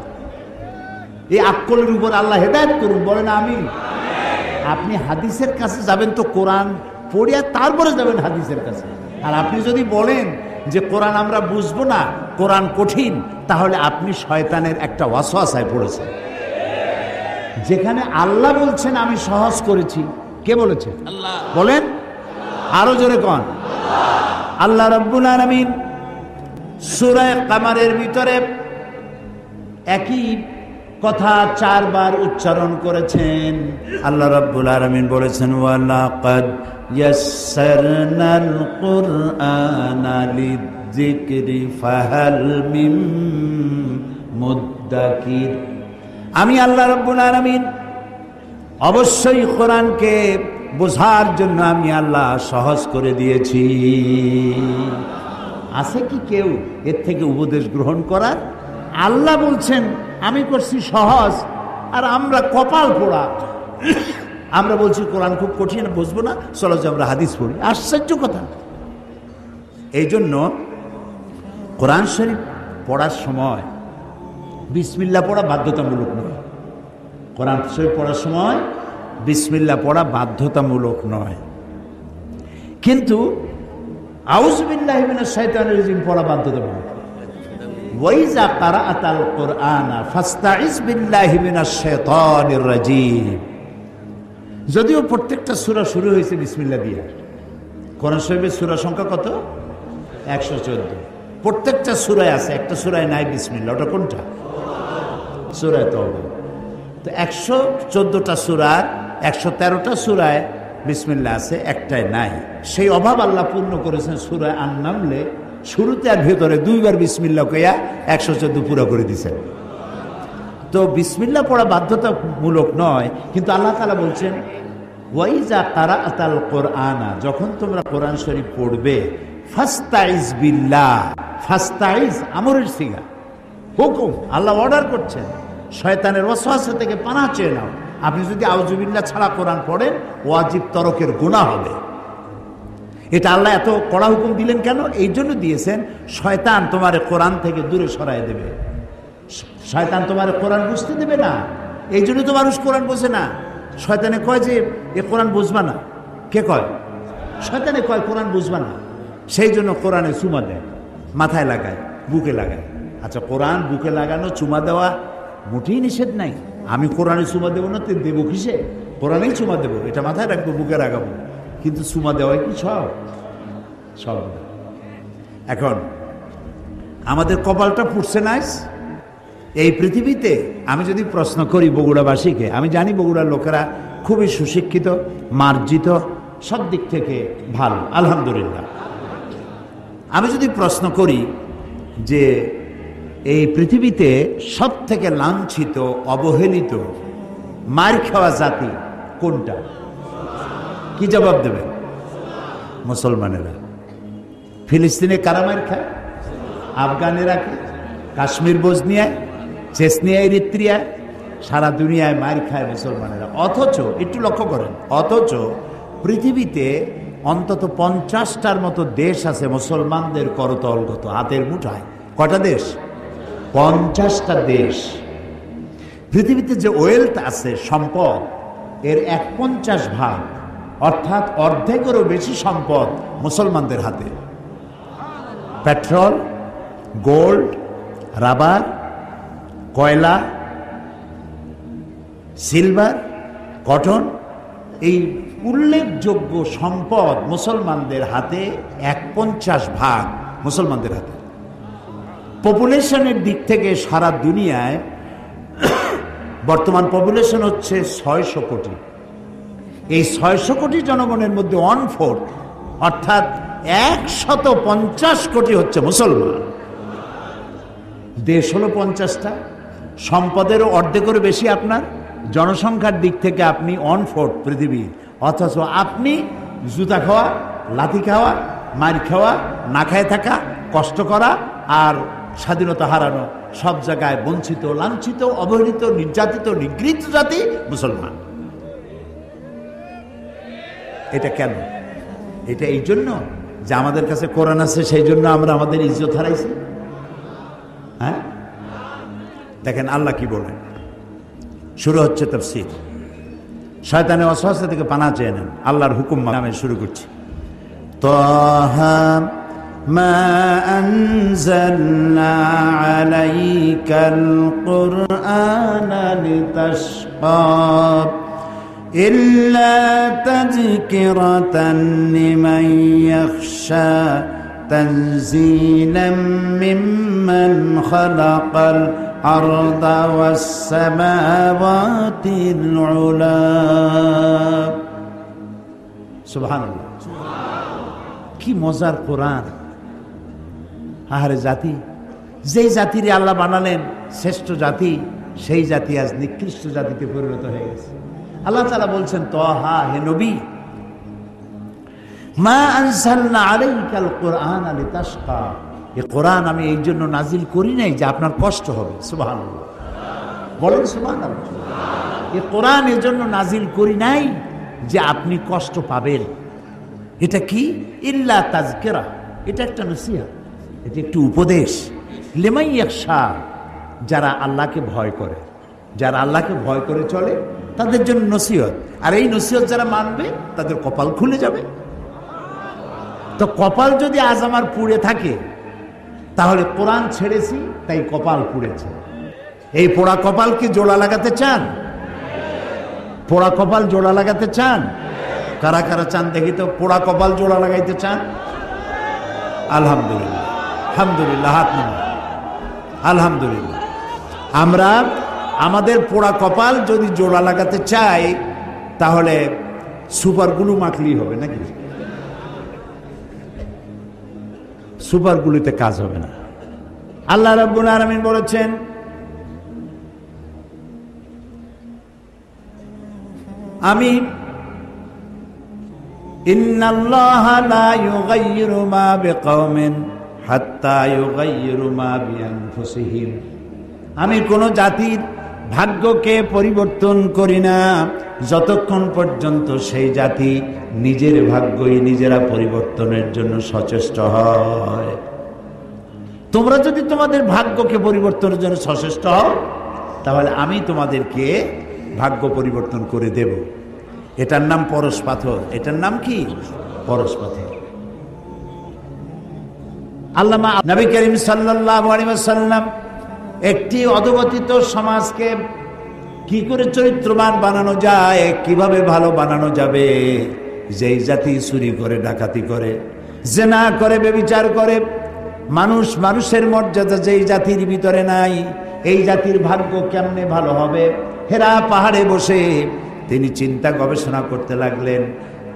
এই আক্কলের উপর আল্লাহ হেদায়েত করুন, বলেন আমিন। আপনি হাদিসের কাছে যাবেন তো কোরআন পড়িয়া তারপরে যাবেন হাদিসের কাছে। আর আপনি যদি বলেন যে কোরআন আমরা বুঝবো না, কোরআন কঠিন, তাহলে আপনি শয়তানের একটা ওয়াসওয়াসায় পড়েছেন। যেখানে আল্লাহ বলছেন আমি সহজ করেছি, কে বলেছে? আল্লাহ। বলেন আরো জোরে কোন? আল্লাহ রাব্বুল আলামিন সূরা কামারের ভিতরে একই কথা 4 বার উচ্চারণ করেছেন। আল্লাহ রাব্বুল আলামিন বলেছেন, ওয়ালাকাদ ইয়াসসারনাল কুরআনা লিযিকরি ফাহাল মিন মুদ্দাকির। আমি আল্লাহ রাব্বুল আলামিন অবশ্যই কোরআনকে বোঝার জন্য আমি আল্লাহ সহজ করে দিয়েছি। আছে কি কেউ এর থেকে উপদেশ গ্রহণ করার? আল্লাহ বলছেন আমি করছি সহজ, আর আমরা কপাল পোড়া, আমরা বলছি কোরআন খুব কঠিন, বুঝবো না, চলো যে আমরা হাদিস পড়ি। আশ্চর্য কথা। এই জন্য কোরআন শরীফ পড়ার সময় বিসমিল্লাহ পড়া বাধ্যতামূলক নয়। কোরআন শরীফ পড়ার সময় বিসমিল্লাহ পড়া বাধ্যতামূলক নয়, কিন্তু আউযু বিল্লাহি মিনাশ শাইতানির রাজিম পড়া বাধ্যতামূলক। ওয়াইজা কারাআতাল কুরআনা ফাস্তাইজ বিল্লাহি মিনাশ শাইতানির রাজিম। যদিও প্রত্যেকটা সূরা শুরু হয়েছে বিসমিল্লাহ দিয়ে। কোরআন শরীফের সূরা সংখ্যা কত? 114। প্রত্যেকটা সূরায় আছে, একটা সূরায় নাই বিসমিল্লাহ। ওটা কোনটা? সূরা তাওবা। তো 114টা সূরার 113টা সূরায় বিসমিল্লাহ আছে, একটাই নাই। সেই অভাব আল্লাহ পূর্ণ করেছেন সূরা আন-নামলে। শুরুতে আর ভেতরে 2 বার বিসমিল্লাহ কইয়া 114 পুরো করে দিয়েছেন। তো বিসমিল্লাহ পড়া বাধ্যতামূলক নয়, কিন্তু আল্লাহ তাআলা বলছেন ওয়াইজা কারাআতাল কুরআনা, যখন তোমরা কোরআন শরীফ পড়বে, ফাস্তাইজ বিল্লাহ। ফাস্তাইজ আমরের সিগা, হুকুম, আল্লাহ অর্ডার করছেন, শয়তানের ওয়াসওয়াসা থেকে পানাহ চেয়ে নাও। আপনি যদি আউযু বিল্লাহ ছাড়া কোরআন পড়েন, ওয়াজিব তরকের গুনাহ হবে। এটা আল্লাহ এত কড়া হুকুম দিলেন কেন? এই জন্য দিয়েছেন, শয়তান তোমার কোরআন থেকে দূরে সরায় দেবে, শয়তান তোমার কোরআন বুঝতে দেবে না। এই জন্য তো মানুষ কোরআন বোঝে না। শয়তানে কয় যে এ কোরআন বুঝবা না। কে কয়? শয়তানে কয় কোরআন বুঝবা না। সেই জন্য কোরআনে চুমা দেয়, মাথায় লাগায়, বুকে লাগায়। আচ্ছা, কোরআন বুকে লাগানো চুমা দেওয়া মোটেই নিষেধ নাই। আমি কোরআনে চুমা দেবো না, দেবো কিসে? কোরআনেই চুমা দেবো, এটা মাথায় রাখবো, বুকে রাখাবো, কিন্তু চুমা দেওয়াই কি সব? সব। এখন আমাদের কপালটা ফুটছে না এই পৃথিবীতে। আমি যদি প্রশ্ন করি বগুড়াবাসীকে, আমি জানি বগুড়ার লোকেরা খুবই সুশিক্ষিত, মার্জিত, সব দিক থেকে ভালো, আলহামদুলিল্লাহ। আমি যদি প্রশ্ন করি যে এই পৃথিবীতে সব থেকে লাঞ্ছিত, অবহেলিত, মার খাওয়া জাতি কোনটা, কি জবাব দেবে? মুসলমানেরা। ফিলিস্তিনে কারা মার খায়? আফগানেরা কি? কাশ্মীর, বজনিয়ায়, চেচনিয়া, এরিত্রিয়া, সারা দুনিয়ায় মার খায় মুসলমানেরা। অথচ একটু লক্ষ্য করেন, অথচ পৃথিবীতে অন্তত 50টার মতো দেশ আছে মুসলমানদের করতলগত, হাতের মুঠায়। কটা দেশ? 50টা দেশ। পৃথিবীতে যে ওয়েলথ আছে, সম্পদ, এর 1/50 অর্থাৎ অর্ধেকেরও বেশি সম্পদ মুসলমানদের হাতে। পেট্রোল, গোল্ড, রাবার, কয়লা, সিলভার, কটন, এই উল্লেখযোগ্য সম্পদ মুসলমানদের হাতে। 1/50 মুসলমানদের হাতে। পপুলেশনের দিক থেকে সারা দুনিয়ায় বর্তমান পপুলেশন হচ্ছে 600 কোটি। এই 600 কোটি জনগণের মধ্যে 1/4 অর্থাৎ 150 কোটি হচ্ছে মুসলমান। দেশ হলো 50টা, সম্পদেরও অর্ধেকেরও বেশি আপনার। জনসংখ্যার দিক থেকে আপনি 1/4 পৃথিবীর, অথচ আপনি জুতা খাওয়া, লাথি খাওয়া, মার খাওয়া, না খায় থাকা, কষ্ট করা আর স্বাধীনতা হারানো, সব জায়গায় বঞ্চিত, লাঞ্ছিত, অবহেলিত, নির্যাতিত, নিগৃহীত জাতি মুসলমান। এটা কেন? এটা এই জন্য যে আমাদের কাছে কোরআন আছে, সেই জন্য আমরা আমাদের ইজ্জত হারাইছি। হ্যাঁ, দেখেন আল্লাহ কি বলেন। শুরু হচ্ছে তাফসীর। শয়তানের ওয়াসওয়াসা থেকে পানাহ চেয়ে নেন, আল্লাহর হুকুম নামে শুরু করছি। তাহা মা আনজালনা আলাইকাল কুরআনা লিতাশকা ইল্লা তাযকিরাতান লিমান ইয়াখশা তানযীলাম মিম্মান খালাকাল الأرض والسماوات العلى سبحان الله। কি মজার কোরআন! আহারে জাতি, যেই জাতিরে আল্লাহ বানালেন শ্রেষ্ঠ জাতি, সেই জাতি আজ নিকৃষ্ট জাতিতে পরিণত হয়ে গেছে। আল্লাহ তাআলা বলছেন, তাহা, হে নবী, মা আনজালনা আলাইকাল কুরআনা লিতাশকা, এই কোরআন আমি এই জন্য নাজিল করি নাই যে আপনার কষ্ট হবে। সুবহানাল্লাহ, বলেন সুবহানাল্লাহ। এই কোরআন এর জন্য নাজিল করি নাই যে আপনি কষ্ট পাবেন। এটা কি? ইল্লা তাযকিরা, এটা একটা নসিহত, এটা একটু উপদেশ। লিমান ইয়াখশা, যারা আল্লাহকে ভয় করে, যারা আল্লাহকে ভয় করে চলে তাদের জন্য নসিহত। আর এই নসিহত যারা মানবে তাদের কপাল খুলে যাবে। তো কপাল যদি আজ আমার পুড়ে থাকে, তাহলে কোরআন ছেড়েছি তাই কপাল পুড়েছে। এই পোড়া কপাল কি জোড়া লাগাতে চান? পোড়া কপাল জোড়া লাগাতে চান? কারা কারা চান দেখি তো, পোড়া কপাল জোড়া লাগাইতে চান? আলহামদুলিল্লাহ, আলহামদুলিল্লাহ, হাত নামান। আলহামদুলিল্লাহ। আমরা আমাদের পোড়া কপাল যদি জোড়া লাগাতে চাই, তাহলে সুপার গ্লু মাখলেই হবে নাকি? সুপার গ্লুতে কাজ হবে না। আল্লাহ রাব্বুল আলামিন বলেছেন, আমি ইন্নাল্লাহা লা ইউগাইয়িরু মা বিকাওমিন হাত্তা ইউগাইয়িরু মা বিআনফুসিহিম, আমি কোন জাতির ভাগ্যকে পরিবর্তন করি না যতক্ষণ পর্যন্ত সেই জাতি নিজের ভাগ্যই নিজেরা পরিবর্তনের জন্য সচেষ্ট হয়। তোমরা যদি তোমাদের ভাগ্যকে পরিবর্তনের জন্য সচেষ্ট হও, তাহলে আমি তোমাদেরকে ভাগ্য পরিবর্তন করে দেব। এটার নাম পরশ পাথর। এটার নাম কি? পরশ পাথর। আল্লামা নবী করিম সাল্লাল্লাহু আলাইহি ওয়াসাল্লাম একটি অধঃপতিত সমাজকে কি করে চরিত্রবান বানানো যায়, কিভাবে ভালো বানানো যাবে, যেই জাতি চুরি করে, ডাকাতি করে, জিনা করে, ব্যভিচার করে, মানুষের মর্যাদা যেই জাতির ভিতরে নাই, এই জাতির ভাগ্য কেমনে ভালো হবে। হেরা পাহাড়ে বসে তিনি চিন্তা গবেষণা করতে লাগলেন।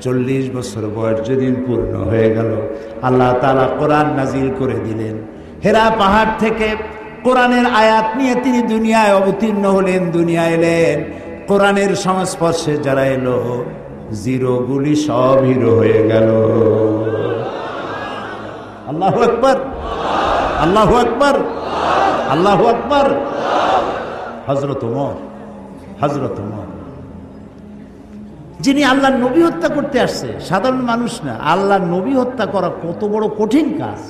40 বছর বয়স যেদিন পূর্ণ হয়ে গেল, আল্লাহ তাআলা কোরআন নাজিল করে দিলেন। হেরা পাহাড় থেকে কোরআনের আয়াত নিয়ে তিনি দুনিয়ায় অবতীর্ণ হলেন, দুনিয়ায় এলেন। কোরআনের সংস্পর্শে যারা এলো, জিরোগুলি সব হিরো হয়ে গেল। আল্লাহু আকবার, আল্লাহু আকবার, আল্লাহু আকবার। হযরত ওমর, যিনি আল্লাহর নবী হত্যা করতে আসছে, সাধারণ মানুষ না, আল্লাহর নবী হত্যা করা কত বড় কঠিন কাজ।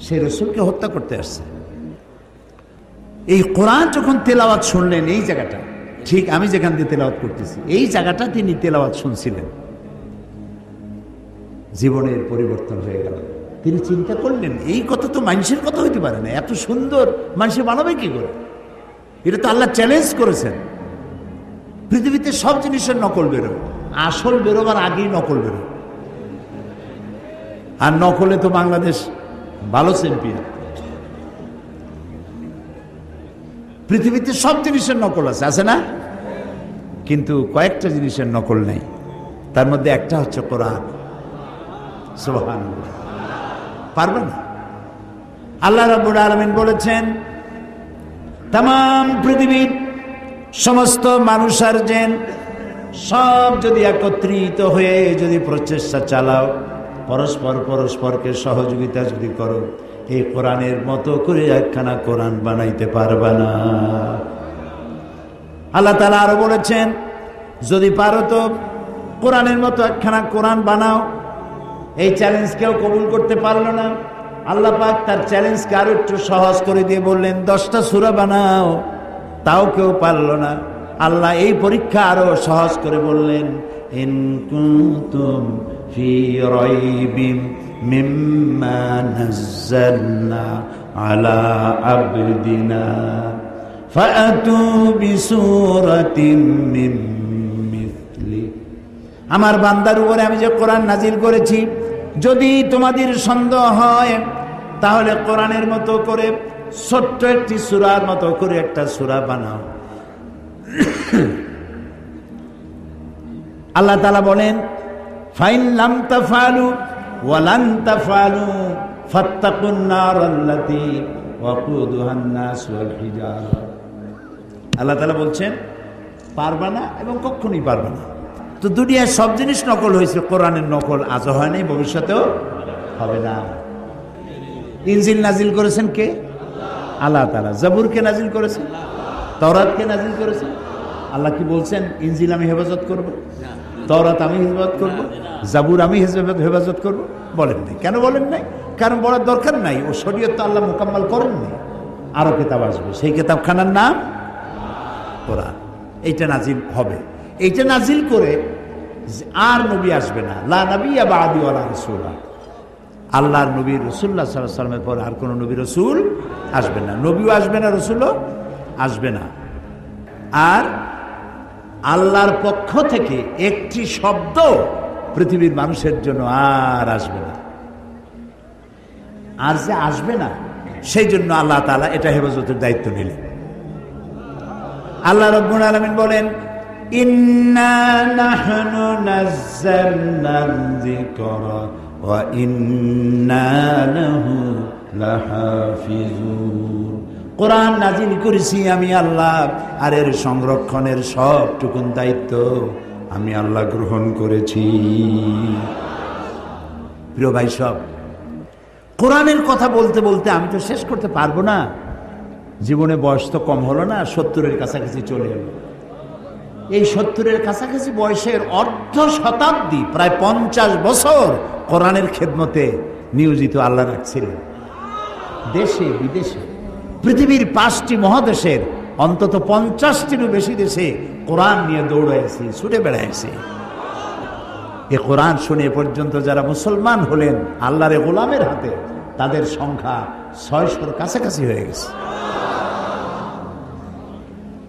সেই রাসূলকে হত্যা করতে আসছে। এই কোরআন যখন তেলাওয়াত শুনলেন, এই জায়গাটা ঠিক আমি যেখান দিয়ে তেলাওয়াত করতেছি, এই জায়গাটা তিনি তেলাওয়াত শুনছিলেন, জীবনের পরিবর্তন হয়ে গেল। তিনি চিন্তা করলেন, এই কথা তো মানুষের কথা হইতে পারে না, এত সুন্দর মানুষে বানাবে কি করে? এটা তো আল্লাহ চ্যালেঞ্জ করেছেন। পৃথিবীতে সব জিনিসের নকল বেরোয়, আসল বেরোবার আগেই নকল বেরোয়। আর নকলে তো বাংলাদেশ ভালো চ্যাম্পিয়ন। পৃথিবীতে সব জিনিসের নকল আছে না? কিন্তু কয়েকটা জিনিসের নকল নেই। তার মধ্যে একটা হচ্ছে কোরআন। সুবহানাল্লাহ, পারবে না। আল্লাহ রাব্বুল আলামিন বলেছেন, তামাম পৃথিবীর সমস্ত মানুষ আর জিন সব যদি একত্রিত হয়ে যদি প্রচেষ্টা চালাও, পরস্পরকে সহযোগিতা যদি করো, এই কোরআনের মতো করে একখানা কোরআন বানাইতে পারবে না। আল্লাহ তাআলা আরো বলেছেন, যদি পারো তো কোরআনের মতো একখানা কোরআন বানাও। এই চ্যালেঞ্জ কেউ কবুল করতে পারলো না। আল্লাহ পাক তার চ্যালেঞ্জকে আরো একটু সহজ করে দিয়ে বললেন, 10টা সূরা বানাও। তাও কেউ পারল না। আল্লাহ এই পরীক্ষা আরো সহজ করে বললেন, ইন কুনতুম ফি রাইবিম মিম্মা নাযালনা আলা আবদিনা ফাআতু বিসূরাতিন মিন মিথলি। আমার বান্দার উপরে আমি যে কোরআন নাজিল করেছি, যদি তোমাদের সন্দেহ হয় তাহলে কোরআনের মতো করে ছোট্ট একটি সূরার মতো করে একটা সূরা বানাও। আল্লাহ তাআলা বলেন, ফাইন লাম তাফআলু ওয়া লান তাফআলু ফাত্তাকুন নারাল্লাতী ওয়াকুদুহান নাস ওয়াল হিজারা। আল্লাহ তাআলা বলছেন, পারবা না এবং কখনোই পারবা না। তো দুনিয়ার সব জিনিস নকল হয়েছে, কোরআনের নকল আজও হয় নাই, ভবিষ্যতেও হবে না। ইনজিল নাজিল করেছেন কে? আল্লাহ তাআলা। জাবুরকে নাজিল করেছেন, তাওরাতকে নাজিল করেছেন। আল্লাহ কি বলছেন, ইনজিল আমি হেফাজত করব, তাওরাত আমি হেফাজত করব, জাবুর আমি হেফাজত করব? বলেন নাই। কেন বলেন নাই? কারণ বলার দরকার নাই। ও শরীয়ত তো আল্লাহ মোকাম্মল করেননি। আরো কিতাব আসবে, সেই কিতাবখানার নাম কোরআন। এইটা নাজিল হবে। এইটা নাজিল করে আর নবী আসবে না। লা নবিয়্যা বা'দি ওয়ালা রাসূলা। আল্লাহর নবী রাসূলুল্লাহ সাল্লাল্লাহু আলাইহি ওয়াসাল্লামের পর আর কোন নবী রাসূল আসবে না। নবীও আসবে না, রাসূলও আসবে না। আর আল্লাহর পক্ষ থেকে একটি শব্দ পৃথিবীর মানুষের জন্য আর আসবে না। আর যে আসবে না, সেই জন্য আল্লাহ তাআলা এটা হেফাজতের দায়িত্ব নিলেন। আল্লাহ রাব্বুল আলামিন বলেন, ইন্না নাহনু নাযালনা যিকরা ওয়া ইন্না লাহু লাহাফিজুন। কোরআন নাজিল করেছি আমি আল্লাহ, আর এর সংরক্ষণের সবটুকুন দায়িত্ব আমি আল্লাহ গ্রহণ করেছি। প্রিয় ভাই সব, কোরআনের কথা বলতে বলতে আমি তো শেষ করতে পারবো না। জীবনে বয়স তো কম হলো না, 70-এর কাছাকাছি চলে এলো। এই 70-এর কাছাকাছি বয়সের অর্ধ শতাব্দী, প্রায় 50 বছর কোরআনের খেদমতে নিয়োজিত আল্লাহ রাখছিলেন। দেশে বিদেশে পৃথিবীর 5টি মহাদেশের অন্তত 50টিরও বেশি দেশে কোরআন নিয়ে দৌড়াইছি, ছুটে বেড়াইছি। এ কোরআন শুনে পর্যন্ত যারা মুসলমান হলেন আল্লাহর গোলামের হাতে, তাদের সংখ্যা 600-র কাছাকাছি হয়ে গেছে।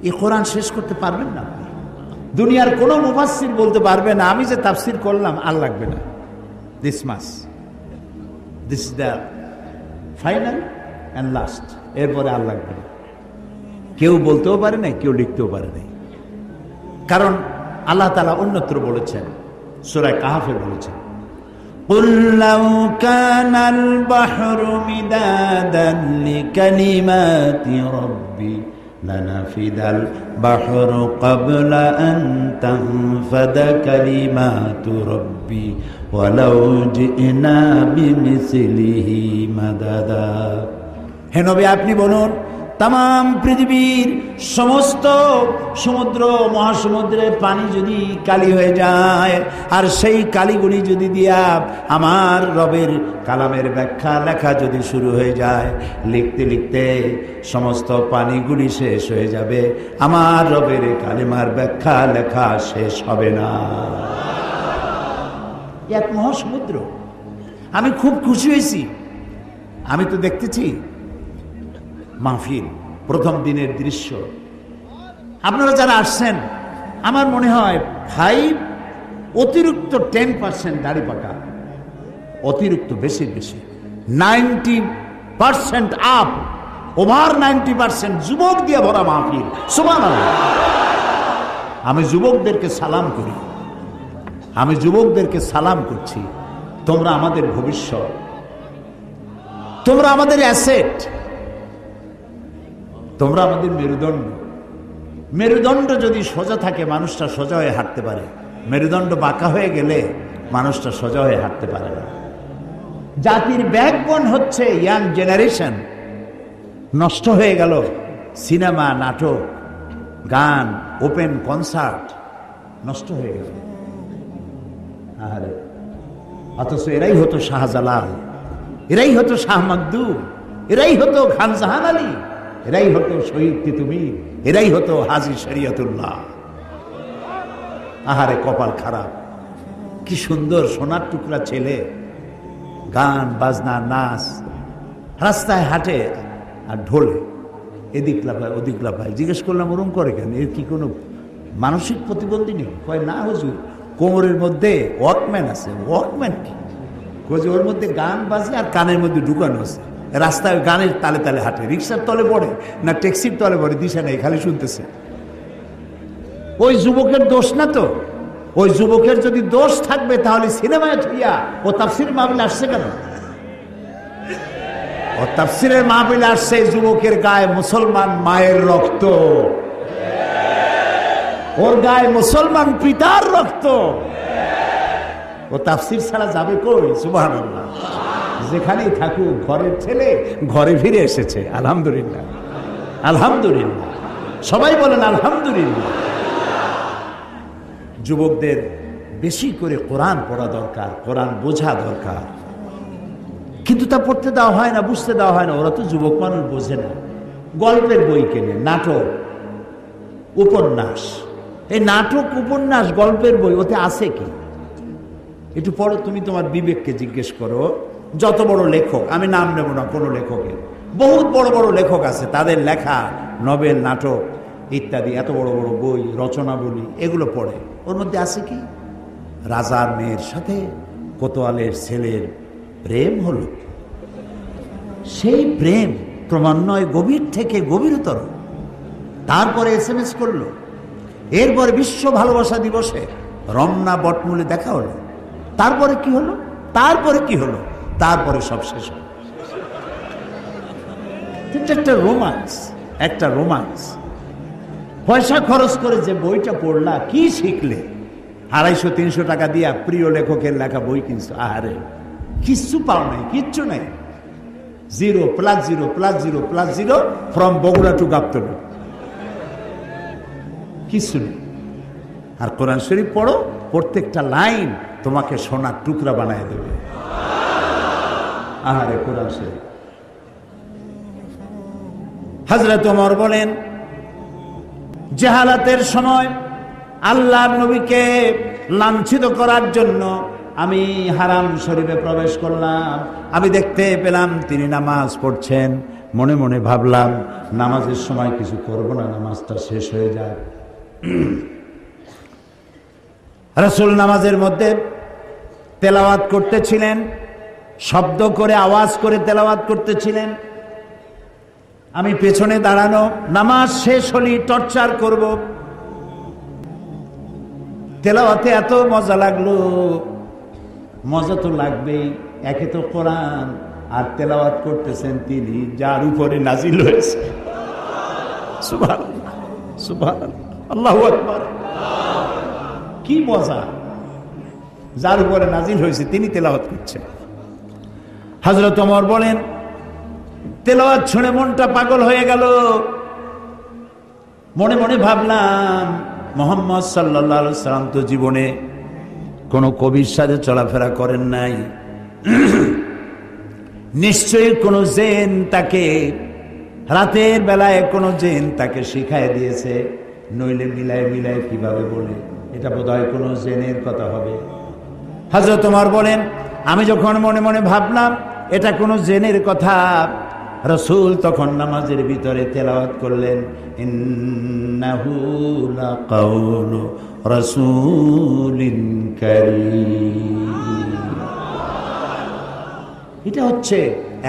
এই কোরআন শেষ করতে পারবেন না আপনি। দুনিয়ার কোন মুফাসসির বলতে পারবে না আমি যে তাফসীর করলাম আর লাগবে না, this is the final and last, এরপরে আর লাগবে না। কেউ বলতেও পারে নাই, কেউ লিখতেও পারে নাই। কারণ আল্লাহ তাআলা অন্যত্র বলেছেন, সূরা কাহফে বলেছেন, قُلْ لَوْ كَانَ الْبَحْرُ مِدَادًا لِكَلِمَاتِ رَبِّي لَنَفِدَ الْبَحْرُ قَبْلَ أَنْ تَنْفَدَ كَلِمَاتُ رَبِّي وَلَوْ جِئْنَا بِمِثْلِهِ مَدَدًا। হে নবী, আপনি বলুন, তাম পৃথিবীর সমস্ত সমুদ্র মহাসমুদ্রের পানি যদি কালি হয়ে যায়, আর সেই কালিগুলি যদি দিয়া আমার রবের কালামের ব্যাখ্যা লেখা যদি শুরু হয়ে যায়, লিখতে লিখতে সমস্ত পানিগুলি শেষ হয়ে যাবে, আমার রবের কালিমার ব্যাখ্যা লেখা শেষ হবে না। এক মহাসমুদ্র। আমি খুব খুশি হয়েছি। আমি তো দেখতেছি মাহফিল, প্রথম দিনের দৃশ্য। আপনারা যারা আসছেন, আমার মনে হয় 5 অতিরিক্ত 10% দাড়ি পাকা, অতিরিক্ত বেশি 90% আপ, ওভার 90% যুবক দিয়ে ভরা মাহফিল। সুবহানাল্লাহ। আমি যুবকদেরকে সালাম করি, আমি যুবকদেরকে সালাম করছি। তোমরা আমাদের ভবিষ্যৎ, তোমরা আমাদের অ্যাসেট, তোমরা আমাদের মেরুদণ্ড। মেরুদণ্ড যদি সোজা থাকে মানুষটা সোজা হয়ে হাঁটতে পারে, মেরুদণ্ড বাঁকা হয়ে গেলে মানুষটা সোজা হয়ে হাঁটতে পারে না। জাতির ব্যাকবোন হচ্ছে ইয়াং জেনারেশন। নষ্ট হয়ে গেল সিনেমা, নাটক, গান, ওপেন কনসার্ট, নষ্ট হয়ে গেল। আরে অথচ এরাই হতো শাহজালাল, এরাই হতো শাহ মাকদুম, এরাই হতো খান জাহান আলী, এরাই হতো শহীদ তিতুমির, এরাই হতো হাজী শরিয়তুল্লাহ। আহারে কপাল খারাপ। কি সুন্দর সোনার টুকরা ছেলে, গান বাজনা নাচ, রাস্তায় হাঁটে আর ঢোলে, এদিক লাফায় ওদিক লাফায়। জিজ্ঞেস করলাম ওরম করে কেন, এর কি কোনো মানসিক প্রতিবন্ধী নেই? কয় না হুজুর, কোমরের মধ্যে ওয়াকম্যান আছে। ওয়াকম্যান কি? কয়ে ওর মধ্যে গান বাজে আর কানের মধ্যে ঢুকানো আছে, রাস্তায় গানের তালে তালে হাঁটে, রিক্সার তলে পড়ে না ট্যাক্সির তলে পড়ে, দিশা নেই, খালি শুনতেছে। ওই যুবকের দোষ না তো। ওই যুবকের যদি দোষ থাকবে তাহলে সিনেমায় থুইয়া ও তাফসীর মাহফিলে আসছে কেন? ও তাফসীরের মাহফিলে আসছে যুবকের গায়ে মুসলমান মায়ের রক্ত, ওর গায়ে মুসলমান পিতার রক্ত। ও তাফসীর ছাড়া যাবে কই? সুবহানাল্লাহ। যেখানেই থাকুক, ঘরের ছেলে ঘরে ফিরে এসেছে। আলহামদুলিল্লাহ, আলহামদুলিল্লাহ, সবাই বলেন আলহামদুলিল্লাহ। যুবকদের বেশি করে কোরআন পড়া দরকার, কোরআন বোঝা দরকার, কিন্তু তা পড়তে দেওয়া হয় না, বুঝতে দেওয়া হয় না। ওরা তো যুবক মানুষ, বোঝে না। গল্পের বই কেনে, নাটক, উপন্যাস। এই নাটক, উপন্যাস, গল্পের বই, ওতে আছে কি? একটু পড়ো, তুমি তোমার বিবেককে জিজ্ঞেস করো। যত বড় লেখক, আমি নাম নেব না কোনো লেখকের, বহুত বড় বড় লেখক আছে, তাদের লেখা নভেল, নাটক ইত্যাদি, এত বড় বড় বই, রচনাবলী, এগুলো পড়ে। ওর মধ্যে আছে কি? রাজার মেয়ের সাথে কোতোয়ালের ছেলের প্রেম হলো, সেই প্রেম ক্রমান্বয়ে গভীর থেকে গভীরতর। তারপরে SMS করলো, এরপরে বিশ্ব ভালোবাসা দিবসে রমনা বটমূলে দেখা হলো। তারপরে কি হলো? তারপরে কি হলো? তারপরে সব শেষ হলো। একটা রোমান্স, একটা রোমান্স। পয়সা খরচ করে যে বইটা পড়লা, কি শিখলে? 250-300 টাকা দিয়া প্রিয় লেখকের লেখা বই কিনছো, আহারে কিচ্ছু পাও নাই, কিচ্ছু নাই। 0 + 0 + 0 + 0 ফ্রম বগুড়া টু গাবতলী, কিচ্ছু নেই। আর কোরআন শরীফ পড়ো, প্রত্যেকটা লাইন তোমাকে সোনার টুকরা বানায় দেবে। আহারে কোরআন শরীফ। হযরত ওমর বলেন, জাহালাতের সময় আল্লাহর নবীকে লাঞ্ছিত করার জন্য আমি হারাম শরীফে প্রবেশ করলাম। আমি দেখতে পেলাম তিনি নামাজ পড়ছেন। মনে মনে ভাবলাম নামাজের সময় কিছু করব না, নামাজটা শেষ হয়ে যায়। রাসূল নামাজের মধ্যে তেলাওয়াত করতেছিলেন, শব্দ করে আওয়াজ করে তেলাওয়াত করতেছিলেন। আমি পেছনে দাঁড়ানো, নামাজ শেষ হলেই টর্চার করব। তেলাওয়াতে এত মজা লাগলো, মজা তো লাগবেই, একে তো কোরআন আর তেলাওয়াত করতেছেন তিনি যার উপরে নাজিল হয়েছে। সুবহানাল্লাহ, সুবহানাল্লাহ, আল্লাহু আকবার। কি মজা, যার উপরে নাজিল হয়েছে তিনি তেলাওয়াত করছেন। হযরত ওমর বলেন, তেলাওয়াত শুনে মনটা পাগল হয়ে গেল। মনে মনে ভাবলাম মুহাম্মদ সাল্লাল্লাহু আলাইহি সাল্লাম তো জীবনে কোনো কবির সাথে চলাফেরা করেন নাই। নিশ্চয়ই কোনো জিন তাকে রাতের বেলায় কোনো জিন তাকে শিখায় দিয়েছে, নইলে মিলায় মিলায় কিভাবে বলে, এটা বোধহয় কোনো জিনের কথা হবে। হযরত ওমর বলেন, আমি যখন মনে মনে ভাবলাম এটা কোনো জিনের কথা, রাসূল তখন নামাজের ভিতরে তেলাওয়াত করলেন, ইন্নাহু লাকাউলু রাসূলিন কারীম। এটা হচ্ছে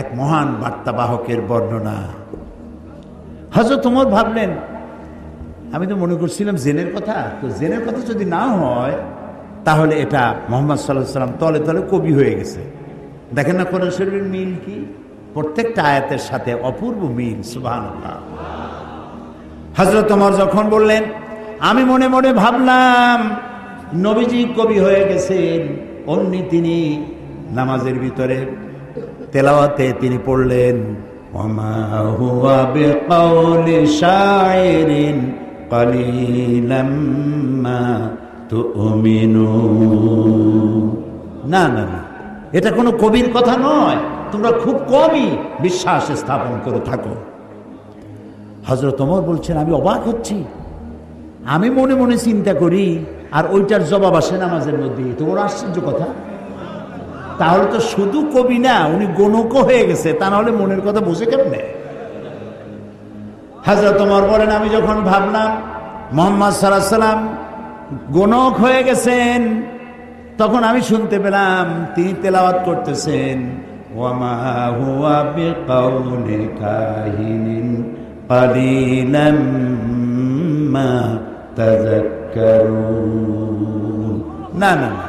এক মহান বার্তাবাহকের বর্ণনা। হযরত ওমর ভাবলেন, আমি তো মনে করছিলাম জেনের কথা, তো জেনের কথা যদি না হয় তাহলে এটা মুহাম্মদ সাল্লাল্লাহু আলাইহি ওয়াসাল্লাম তলে তলে কবি হয়ে গেছে। দেখেন না কোরআন শরীফের মিল কি, প্রত্যেকটা আয়াতের সাথে অপূর্ব মিল। সুবহানাল্লাহ। হযরত ওমর যখন বললেন, আমি মনে মনে ভাবলাম নবীজি কবি হয়ে গেছেন, অমনি তিনি নামাজের ভিতরে তেলাওয়াতে তিনি পড়লেন, ওমা হুয়া বিকাউলি শাইরিন কালিলাম মা তুমিনুন। না না না, এটা কোনো কবির কথা নয়, তোমরা খুব কমই বিশ্বাস স্থাপন করে থাকো। হযরত ওমর বলছেন, আমি অবাক হচ্ছি, আমি মনে মনে চিন্তা করি আর ওইটার জবাব আসে নামাজের মধ্যে, তো বড় আশ্চর্য কথা। তাহলে তো শুধু কবি না, উনি গণকও হয়ে গেছে, তা নাহলে মনের কথা বুঝে কেমনে? হযরত ওমর বলেন, আমি যখন ভাবলাম মুহাম্মদ সাল্লাল্লাহু আলাইহি ওয়াসাল্লাম গণক হয়ে গেছেন, তখন আমি শুনতে পেলাম তিনি তেলাওয়াত করতেছেন, ওয়ামা হুয়া বিকাউলি কাহিনিন কালিলাম মা তাযাক্কারুন। না না না,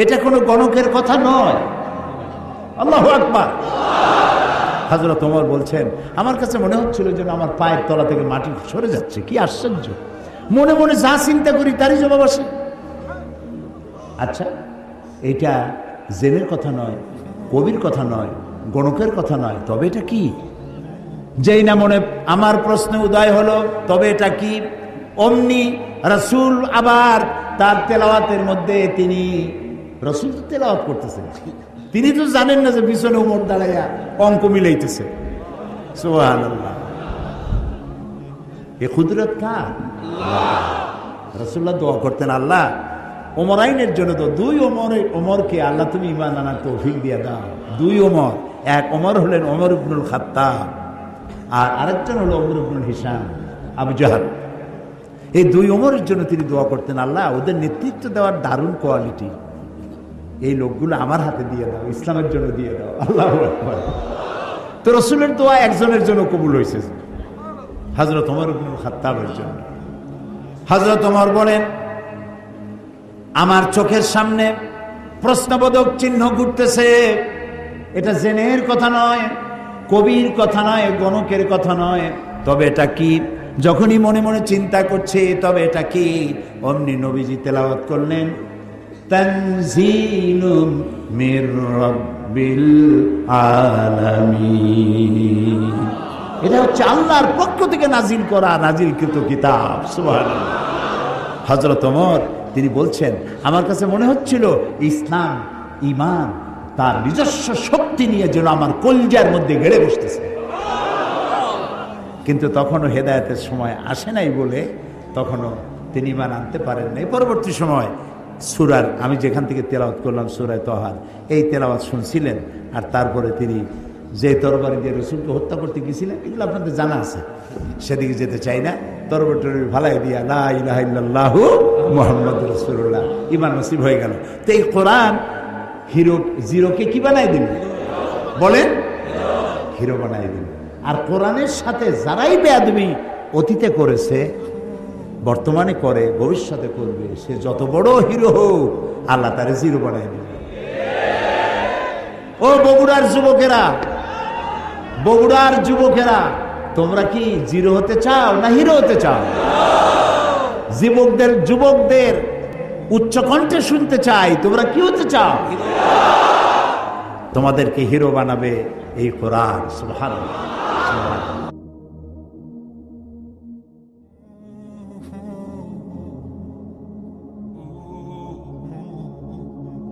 এটা কোনো গণকের কথা নয়। আল্লাহু আকবার। হযরত ওমর বলছেন, আমার কাছে মনে হচ্ছিল যেন আমার পায়ের তলা থেকে মাটি সরে যাচ্ছে। কি আশ্চর্য, মনে মনে যা চিন্তা করি তারই জবাব আসে। আচ্ছা, এটা জেনের কথা নয়, কবির কথা নয়, গণকের কথা নয়, তবে এটা কি? যেই না মনে আমার প্রশ্ন উদয় হলো, তবে এটা কি? অমনি রাসূল আবার তার তেলাওয়াতের মধ্যে তিনি, রাসূল তো তেলাওয়াত করতেছেন, তিনি তো জানেন না যে পিছনে ওমর দাঁড়াইয়া অঙ্ক মিলাইতেছে। সুবহানাল্লাহ। এ কুদরত কার? রাসূলুল্লাহ দোয়া করতেন, আল্লাহ ওমরাইনের জন্য তো, দুই ওমরকে আল্লাহ তুমি ঈমান আনার তৌফিক দিয়ে দাও। দুই ওমর, এক ওমর হলেন ওমর ইবনুল খাত্তাব, আর আরেকজন হলো ওমর ইবনুল হিশাম আবু জাহল। এই দুই ওমরের জন্য তিনি দোয়া করতেন, আল্লাহ ওদের নেতৃত্ব দেওয়ার দারুণ কোয়ালিটি, এই লোকগুলো আমার হাতে দিয়ে দাও, ইসলামের জন্য দিয়ে দাও। আল্লাহু আকবার। তো রাসূলের দোয়া একজনের জন্য কবুল হয়েছে, হযরত ওমর ইবনুল খাত্তাবের জন্য। হযরত ওমর বলেন, আমার চোখের সামনে প্রশ্নবোধক চিহ্ন ঘুরতেছে, এটা জেনের কথা নয়, কবির কথা নয়, গণকের কথা নয়, তবে এটা কি? যখনই মনে মনে চিন্তা করছে তবে এটা কি, অমনি নবীজি তেলাওয়াত করলেন, তানজিলুম মির রাব্বিল আলামিন। এটা হচ্ছে আল্লাহর পক্ষ থেকে নাজিল করা, নাজিলকৃত কিতাব। সুবহানাল্লাহ। হযরত ওমর তিনি বলছেন, আমার কাছে মনে হচ্ছিল ইসলাম, ঈমান তার নিজস্ব শক্তি নিয়ে যেন আমার কলজার মধ্যে গেড়ে বসতেছে, কিন্তু তখনও হেদায়েতের সময় আসে নাই বলে তখনও তিনি ঈমান আনতে পারেন নাই। পরবর্তী সময় সূরার, আমি যেখান থেকে তেলাওয়াত করলাম সূরায়ে তাহার, এই তেলাওয়াত শুনছিলেন। আর তারপরে তিনি যে তরবারি দিয়ে রসুলকে হত্যা করতে গিয়েছিলেন, এগুলো আপনাদের জানা আছে, সেদিকে যেতে চাই না। তরবারি টরবারি ভালাই দিয়া লা ইলাহা ইল্লাল্লাহু মুহাম্মাদুর রাসূলুল্লাহ ঈমান নসিব হয়ে গেল। তো এই কোরআন হিরো জিরোকে কি বানাই দিল? বলেন, হিরো বানাই দিল। আর কোরআনের সাথে যারাই বেয়াদবি অতীতে করেছে, বর্তমানে করে, ভবিষ্যতে করবে, সে যত বড় হিরো হোক আল্লাহ তারে জিরো বানাই দিল। ও বগুড়ার যুবকেরা, বগুড়ার যুবকেরা, তোমরা কি জিরো হতে চাও না হিরো হতে চাও? যুবকদের উচ্চ কণ্ঠে শুনতে চাই, তোমরা কি হতে চাও? তোমাদেরকে হিরো বানাবে এই কোরআন। সুবহানাল্লাহ, সুবহানাল্লাহ।